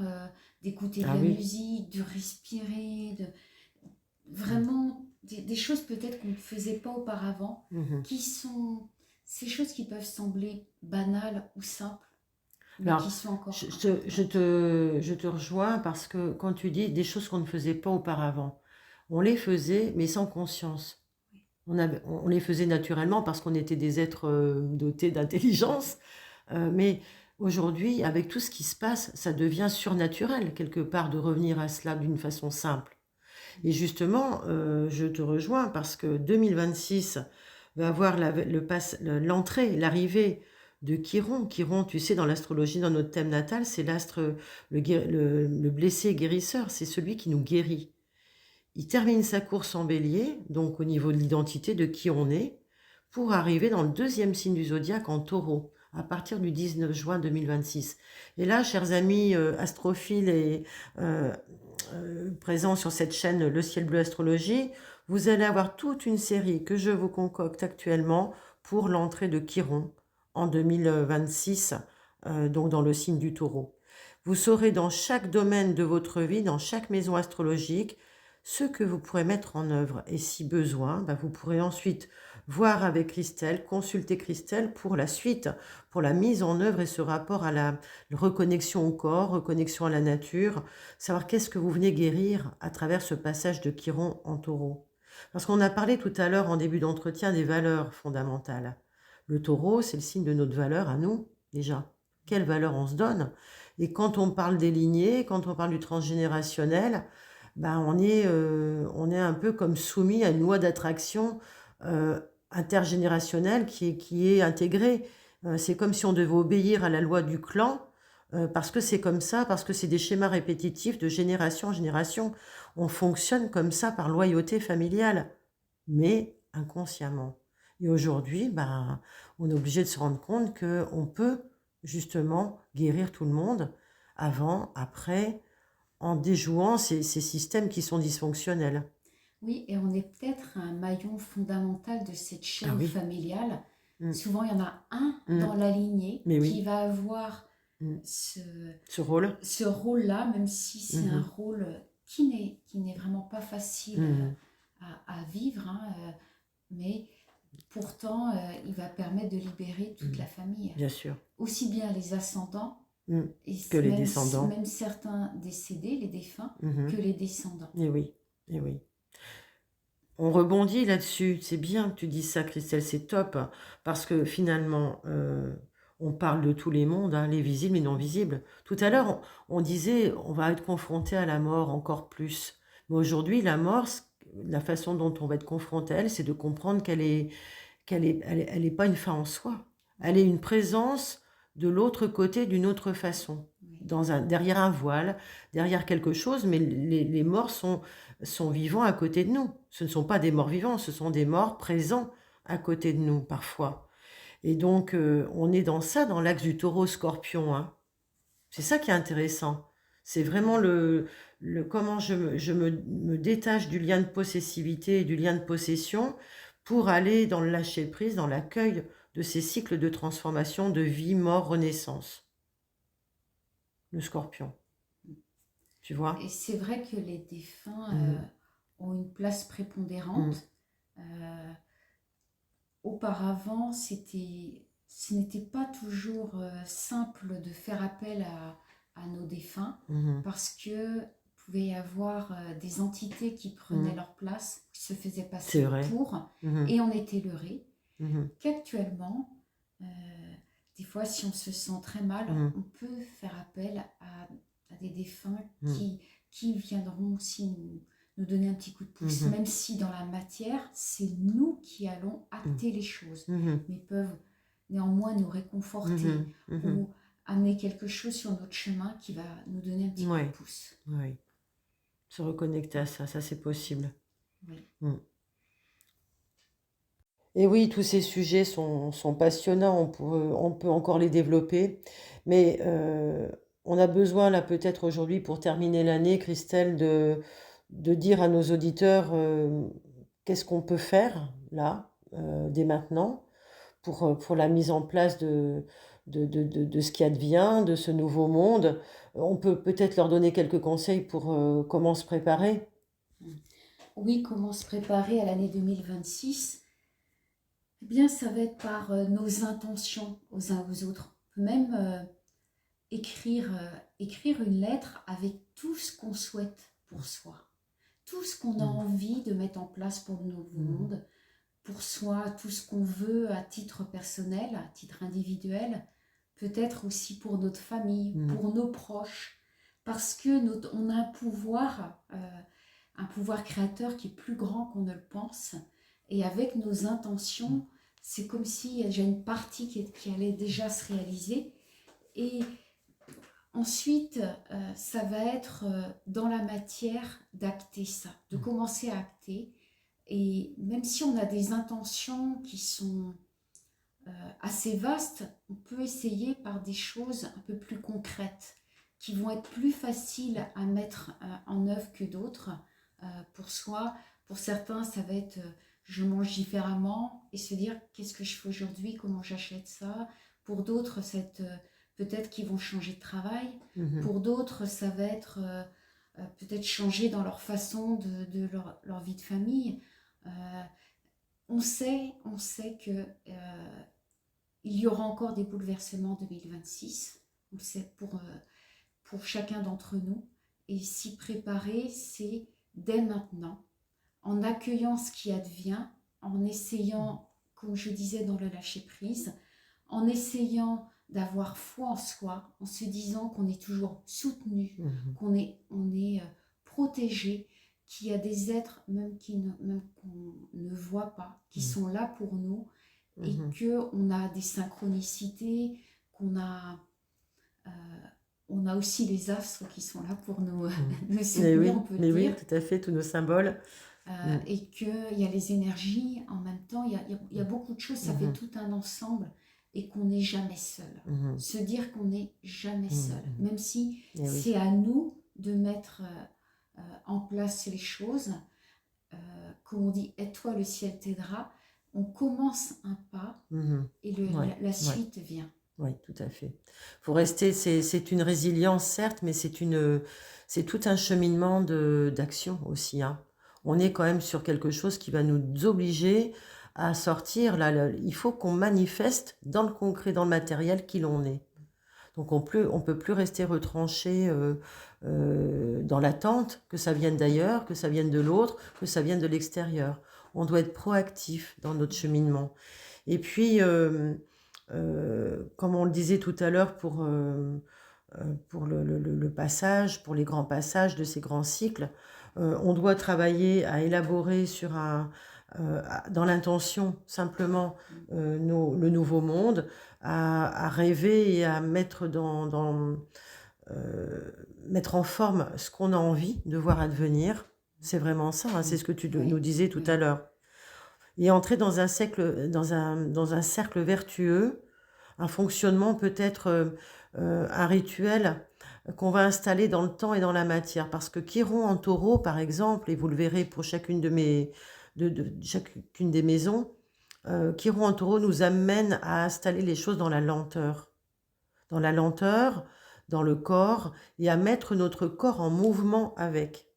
d'écouter de Ah la oui. musique, de respirer, Mhm. vraiment des choses peut-être qu'on ne faisait pas auparavant, Mhm. qui sont ces choses qui peuvent sembler banales ou simples, mais Alors, qui sont encore je importantes. je te rejoins parce que quand tu dis des choses qu'on ne faisait pas auparavant, on les faisait, mais sans conscience. On les faisait naturellement parce qu'on était des êtres dotés d'intelligence. Mais aujourd'hui, avec tout ce qui se passe, ça devient surnaturel, quelque part, de revenir à cela d'une façon simple. Et justement, je te rejoins parce que 2026 va avoir l'entrée, l'arrivée de Chiron. Chiron, tu sais, dans l'astrologie, dans notre thème natal, c'est l'astre, le blessé guérisseur, c'est celui qui nous guérit. Il termine sa course en bélier, donc au niveau de l'identité de qui on est, pour arriver dans le deuxième signe du zodiaque en taureau, à partir du 19 juin 2026. Et là, chers amis astrophiles et euh, présents sur cette chaîne Le Ciel Bleu Astrologie, vous allez avoir toute une série que je vous concocte actuellement pour l'entrée de Chiron en 2026, donc dans le signe du taureau. Vous saurez dans chaque domaine de votre vie, dans chaque maison astrologique, ce que vous pourrez mettre en œuvre. Et si besoin, vous pourrez ensuite voir avec Christelle, consulter Christelle pour la suite, pour la mise en œuvre et ce rapport à la reconnexion au corps, reconnexion à la nature, savoir qu'est-ce que vous venez guérir à travers ce passage de Chiron en taureau. Parce qu'on a parlé tout à l'heure en début d'entretien des valeurs fondamentales. Le taureau, c'est le signe de notre valeur à nous, déjà. Quelle valeur on se donne? Et quand on parle des lignées, quand on parle du transgénérationnel, on est un peu comme soumis à une loi d'attraction euh, intergénérationnelle qui est intégrée. C'est comme si on devait obéir à la loi du clan, parce que c'est comme ça, parce que c'est des schémas répétitifs de génération en génération. On fonctionne comme ça par loyauté familiale, mais inconsciemment. Et aujourd'hui, on est obligé de se rendre compte qu'on peut justement guérir tout le monde avant, après, en déjouant ces systèmes qui sont dysfonctionnels. Oui, et on est peut-être un maillon fondamental de cette Ah chaîne oui. familiale. Mm, Souvent, il y en a un mm, dans la lignée mais qui oui. va avoir Mm. ce, Ce rôle. ce rôle-là, même si c'est un Mhm, rôle qui n'est vraiment pas facile mhm, à vivre, hein, mais pourtant, il va permettre de libérer toute mhm. la famille. Bien sûr. Aussi bien les ascendants, Mm. et Que les descendants. même certains décédés, les défunts, que Mhm. les descendants. Et oui. Et oui. On rebondit là-dessus. C'est bien que tu dises ça, Christelle, c'est top. Parce que finalement, on parle de tous les mondes, hein, les visibles et non visibles. Tout à l'heure, on disait, on va être confronté à la mort encore plus. Mais aujourd'hui, la mort, la façon dont on va être confronté à elle, c'est de comprendre elle est pas une fin en soi. Elle est une présence de l'autre côté d'une autre façon, Oui. derrière un voile, derrière quelque chose, mais les morts sont vivants à côté de nous. Ce ne sont pas des morts vivants, ce sont des morts présents à côté de nous parfois. Et donc, on est dans ça, dans l'axe du taureau-scorpion, hein. C'est ça qui est intéressant. C'est vraiment comment me détache du lien de possessivité et du lien de possession pour aller dans le lâcher-prise, dans l'accueil de ces cycles de transformation, de vie, mort, renaissance. Le scorpion, tu vois? Et c'est vrai que les défunts Mhm. ont une place Mhm. prépondérante. Auparavant, ce n'était pas toujours simple de faire appel à nos défunts Mhm. parce que pouvait y avoir des entités qui prenaient Mhm. leur place, qui se faisaient C'est passer vrai. pour, Mhm. et on était leurrés. Mhm. qu'actuellement, euh, des fois, si on se sent très mal, Mhm. on peut faire appel à des défunts Mhm. qui viendront aussi nous donner un petit coup de pouce, Mhm. même si dans la matière, c'est nous qui allons Mhm. acter les choses, Mhm. mais peuvent néanmoins nous réconforter Mhm. Mhm. ou amener quelque chose sur notre chemin qui va nous donner un petit coup de Ouais, pouce. ouais. Se reconnecter à ça c'est possible. Oui. Mm. Et oui, tous ces sujets sont passionnants, on peut encore les développer, mais on a besoin là peut-être aujourd'hui pour terminer l'année, Christelle, de dire à nos auditeurs qu'est-ce qu'on peut faire là, dès maintenant, pour la mise en place de ce qui advient, de ce nouveau monde. On peut peut-être leur donner quelques conseils pour comment se préparer. Oui, comment se préparer à l'année 2026? Eh bien, ça va être par nos intentions aux uns aux autres. On peut même écrire une lettre avec tout ce qu'on souhaite pour soi, tout ce qu'on a Mm. envie de mettre en place pour le nouveau Mm. monde, pour soi, tout ce qu'on veut à titre personnel, à titre individuel, peut-être aussi pour notre famille, Mm. pour nos proches, parce que on a un pouvoir créateur qui est plus grand qu'on ne le pense, et avec nos intentions, c'est comme s'il y a déjà une partie qui allait déjà se réaliser, et ensuite, ça va être dans la matière d'acter ça, de commencer à acter. Et même si on a des intentions qui sont assez vastes, on peut essayer par des choses un peu plus concrètes, qui vont être plus faciles à mettre en œuvre que d'autres pour soi. Pour certains, ça va être je mange différemment et se dire qu'est-ce que je fais aujourd'hui, comment j'achète ça. Pour d'autres, ça va être peut-être qu'ils vont changer de travail. Mhm. Pour d'autres, ça va être peut-être changer dans leur façon de leur vie de famille. Euh, on sait que il y aura encore des bouleversements en 2026. On le sait pour chacun d'entre nous. Et s'y préparer, c'est dès maintenant, en accueillant ce qui advient, en essayant, comme je disais, dans le lâcher-prise, en essayant d'avoir foi en soi, en se disant qu'on est toujours soutenu, Mhm. qu'on est protégé, qu'il y a des êtres même qu'on ne voit pas, qui sont là pour nous, et Mhm. qu'on a des synchronicités, qu'on a, euh, on a aussi les astres qui sont là pour nous, nous soutenir, on peut Mais dire, oui, tout à fait, tous nos symboles. Mm. et qu'il y a les énergies en même temps, il y a beaucoup de choses, ça fait Mhm. tout un ensemble et qu'on n'est jamais seul. Mhm. Se dire qu'on n'est jamais seul, Mhm. même si Eh oui. c'est à nous de mettre en place les choses, comme on dit, aide-toi, le ciel t'aidera, on commence un pas Mhm. et Ouais, la ouais, suite vient. ouais, tout à fait. Faut rester, c'est une résilience, certes, mais c'est tout un cheminement d'action aussi, hein. On est quand même sur quelque chose qui va nous obliger à sortir, là, il faut qu'on manifeste dans le concret, dans le matériel qui l'on est. Donc on peut plus rester retranché dans l'attente que ça vienne d'ailleurs, que ça vienne de l'autre, que ça vienne de l'extérieur. On doit être proactif dans notre cheminement. Et puis, comme on le disait tout à l'heure pour le passage, pour les grands passages de ces grands cycles, on doit travailler à élaborer dans l'intention simplement le nouveau monde, à rêver et à mettre en forme ce qu'on a envie de voir advenir. C'est vraiment ça, hein, c'est ce que tu nous Oui, disais tout oui. à l'heure. Et entrer dans un cercle vertueux, un fonctionnement peut-être, un rituel qu'on va installer dans le temps et dans la matière. Parce que Chiron en taureau, par exemple, et vous le verrez pour chacune de chacune des maisons, Chiron en taureau nous amène à installer les choses dans la lenteur, dans le corps, et à mettre notre corps en mouvement avec.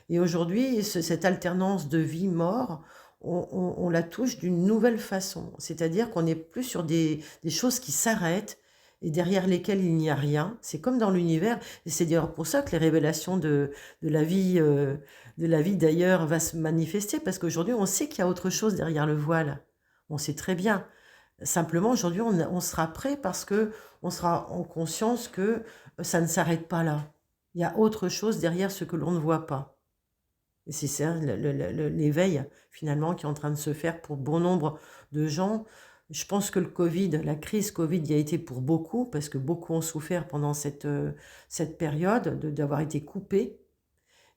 Et aujourd'hui, cette alternance de vie-mort, on la touche d'une nouvelle façon. C'est-à-dire qu'on n'est plus sur des choses qui s'arrêtent et derrière lesquelles il n'y a rien. C'est comme dans l'univers. Et c'est d'ailleurs pour ça que les révélations de la vie d'ailleurs va se manifester. Parce qu'aujourd'hui, on sait qu'il y a autre chose derrière le voile. On sait très bien. Simplement, aujourd'hui, on sera prêt parce que on sera en conscience que ça ne s'arrête pas là. Il y a autre chose derrière ce que l'on ne voit pas. Et c'est ça l'éveil, finalement, qui est en train de se faire pour bon nombre de gens. Je pense que le Covid, la crise Covid y a été pour beaucoup, parce que beaucoup ont souffert pendant cette période d'avoir été coupés.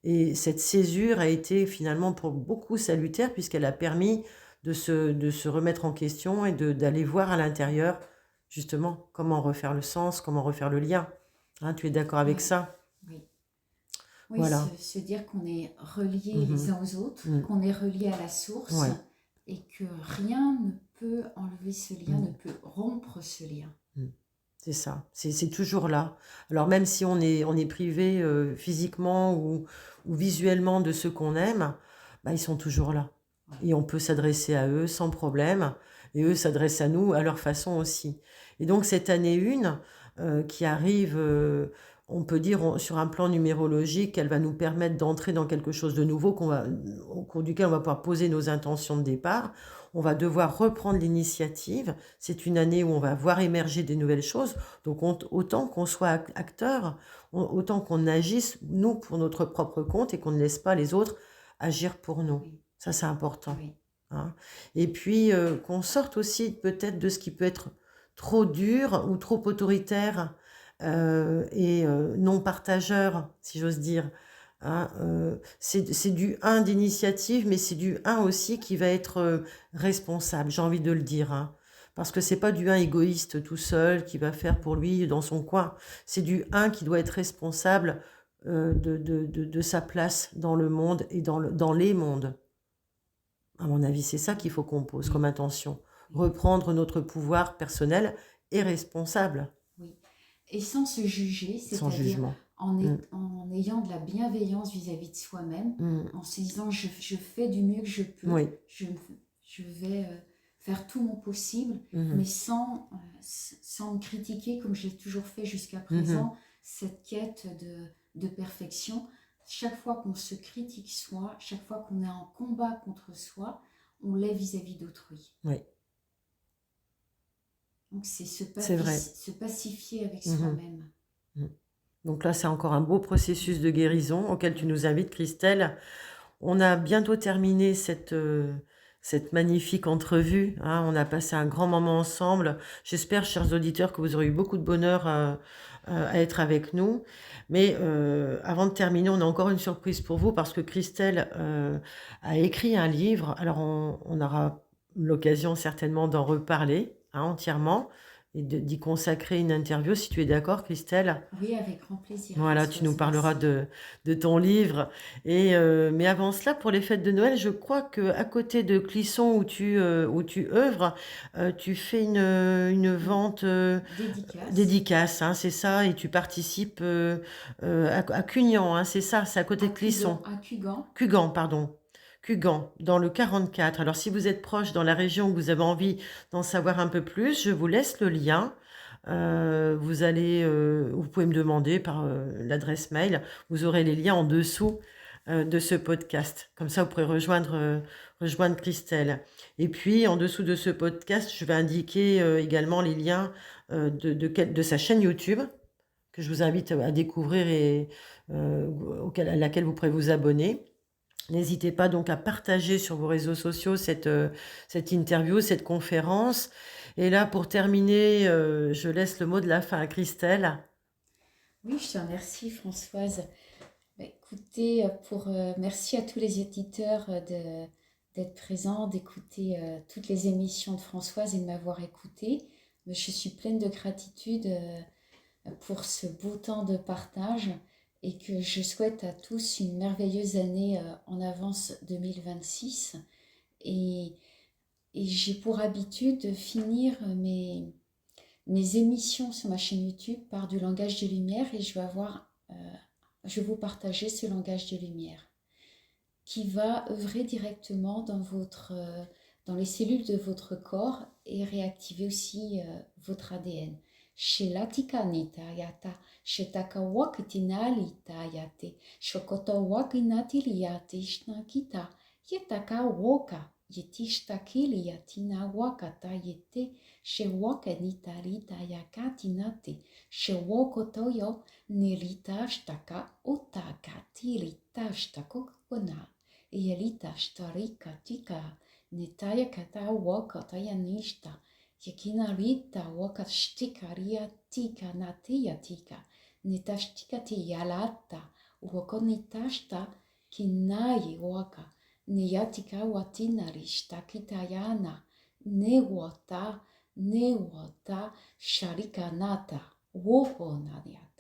Et cette césure a été finalement pour beaucoup salutaire, puisqu'elle a permis de se remettre en question et d'aller voir à l'intérieur, justement, comment refaire le sens, comment refaire le lien. Hein, tu es d'accord avec Oui, ça? oui. Oui, Voilà. se dire qu'on est reliés les Mhm. uns aux autres, Mm. qu'on est reliés à la source Ouais. et que rien ne peut enlever ce lien, ne Mm. peut rompre ce lien. Mm. C'est ça, c'est toujours là. Alors même si on est privé physiquement ou visuellement de ceux qu'on aime, bah, ils sont toujours là. Ouais. Et on peut s'adresser à eux sans problème, et eux s'adressent à nous à leur façon aussi. Et donc cette année 1 qui arrive, on peut dire sur un plan numérologique, elle va nous permettre d'entrer dans quelque chose de nouveau au cours duquel on va pouvoir poser nos intentions de départ. On va devoir reprendre l'initiative. C'est une année où on va voir émerger des nouvelles choses. Donc autant qu'on soit acteur, autant qu'on agisse, nous, pour notre propre compte et qu'on ne laisse pas les autres agir pour nous. Oui, Ça, c'est important. oui, Hein. Et puis, qu'on sorte aussi peut-être de ce qui peut être trop dur ou trop autoritaire et non partageur, si j'ose dire. Hein, c'est du 1 d'initiative, mais c'est du 1 aussi qui va être responsable, j'ai envie de le dire. Hein. Parce que c'est pas du 1 égoïste tout seul qui va faire pour lui dans son coin. C'est du 1 qui doit être responsable de sa place dans le monde et dans les mondes. À mon avis, c'est ça qu'il faut qu'on pose comme intention. Reprendre notre pouvoir personnel et responsable. oui. Et sans se juger, Sans c'est-à-dire jugement. en, Mm. en ayant de la bienveillance vis-à-vis de soi-même, Mm. en se disant je fais du mieux que je peux, Oui. je vais faire tout mon possible, Mhm. mais sans me critiquer comme j'ai toujours fait jusqu'à Mhm. présent, cette quête de perfection. Chaque fois qu'on se critique soi, chaque fois qu'on est en combat contre soi, on l'est vis-à-vis d'autrui. Oui. Donc c'est C'est vrai. se pacifier avec Mhm. soi-même. Mm. Donc là, c'est encore un beau processus de guérison auquel tu nous invites, Christelle. On a bientôt terminé cette magnifique entrevue. Hein. On a passé un grand moment ensemble. J'espère, chers auditeurs, que vous aurez eu beaucoup de bonheur à être avec nous. Mais avant de terminer, on a encore une surprise pour vous parce que Christelle a écrit un livre. Alors, on aura l'occasion certainement d'en reparler entièrement et d'y consacrer une interview, si tu es d'accord, Christelle. Oui, avec grand plaisir. Voilà, tu nous Françoise, parleras merci. de ton livre. Et, mais avant cela, pour les fêtes de Noël, je crois qu'à côté de Clisson, où tu œuvres, tu fais une vente dédicace, hein, c'est ça, et tu participes à Cugnan, hein, c'est ça, c'est à côté de Clisson. À Cugan. Cugan, pardon. Cugan, dans le 44. Alors, si vous êtes proche dans la région, que vous avez envie d'en savoir un peu plus, je vous laisse le lien. Vous pouvez me demander par l'adresse mail. Vous aurez les liens en dessous de ce podcast. Comme ça, vous pourrez rejoindre Christelle. Et puis, en dessous de ce podcast, je vais indiquer également les liens de sa chaîne YouTube que je vous invite à découvrir et à laquelle vous pourrez vous abonner. N'hésitez pas donc à partager sur vos réseaux sociaux cette interview, cette conférence. Et là, pour terminer, je laisse le mot de la fin à Christelle. Oui, je te remercie, Françoise. Écoutez, merci à tous les éditeurs d'être présents, d'écouter toutes les émissions de Françoise et de m'avoir écoutée. Je suis pleine de gratitude pour ce beau temps de partage et que je souhaite à tous une merveilleuse année en avance 2026. Et j'ai pour habitude de finir mes émissions sur ma chaîne YouTube par du langage de lumière et je vais vous partager ce langage de lumière qui va œuvrer directement dans les cellules de votre corps et réactiver aussi votre ADN. Shelatika nitayata, shetaka wakitinalitayate, shokota wakinatiliate shnakita, yetaka woka, Yeti shtakili yatina wakata yete she waka nitarita yakatinate she wokotoyo nirita shtaka utakati rita shtakokona yelita shtarika tika netaya kata wakataya nishta yakina rita wakashtikaria tika natia tika netashtikati yalata wakonitashta kinayi waka Niyatika watinari shtakitayana newata sharika nata woho nadiata.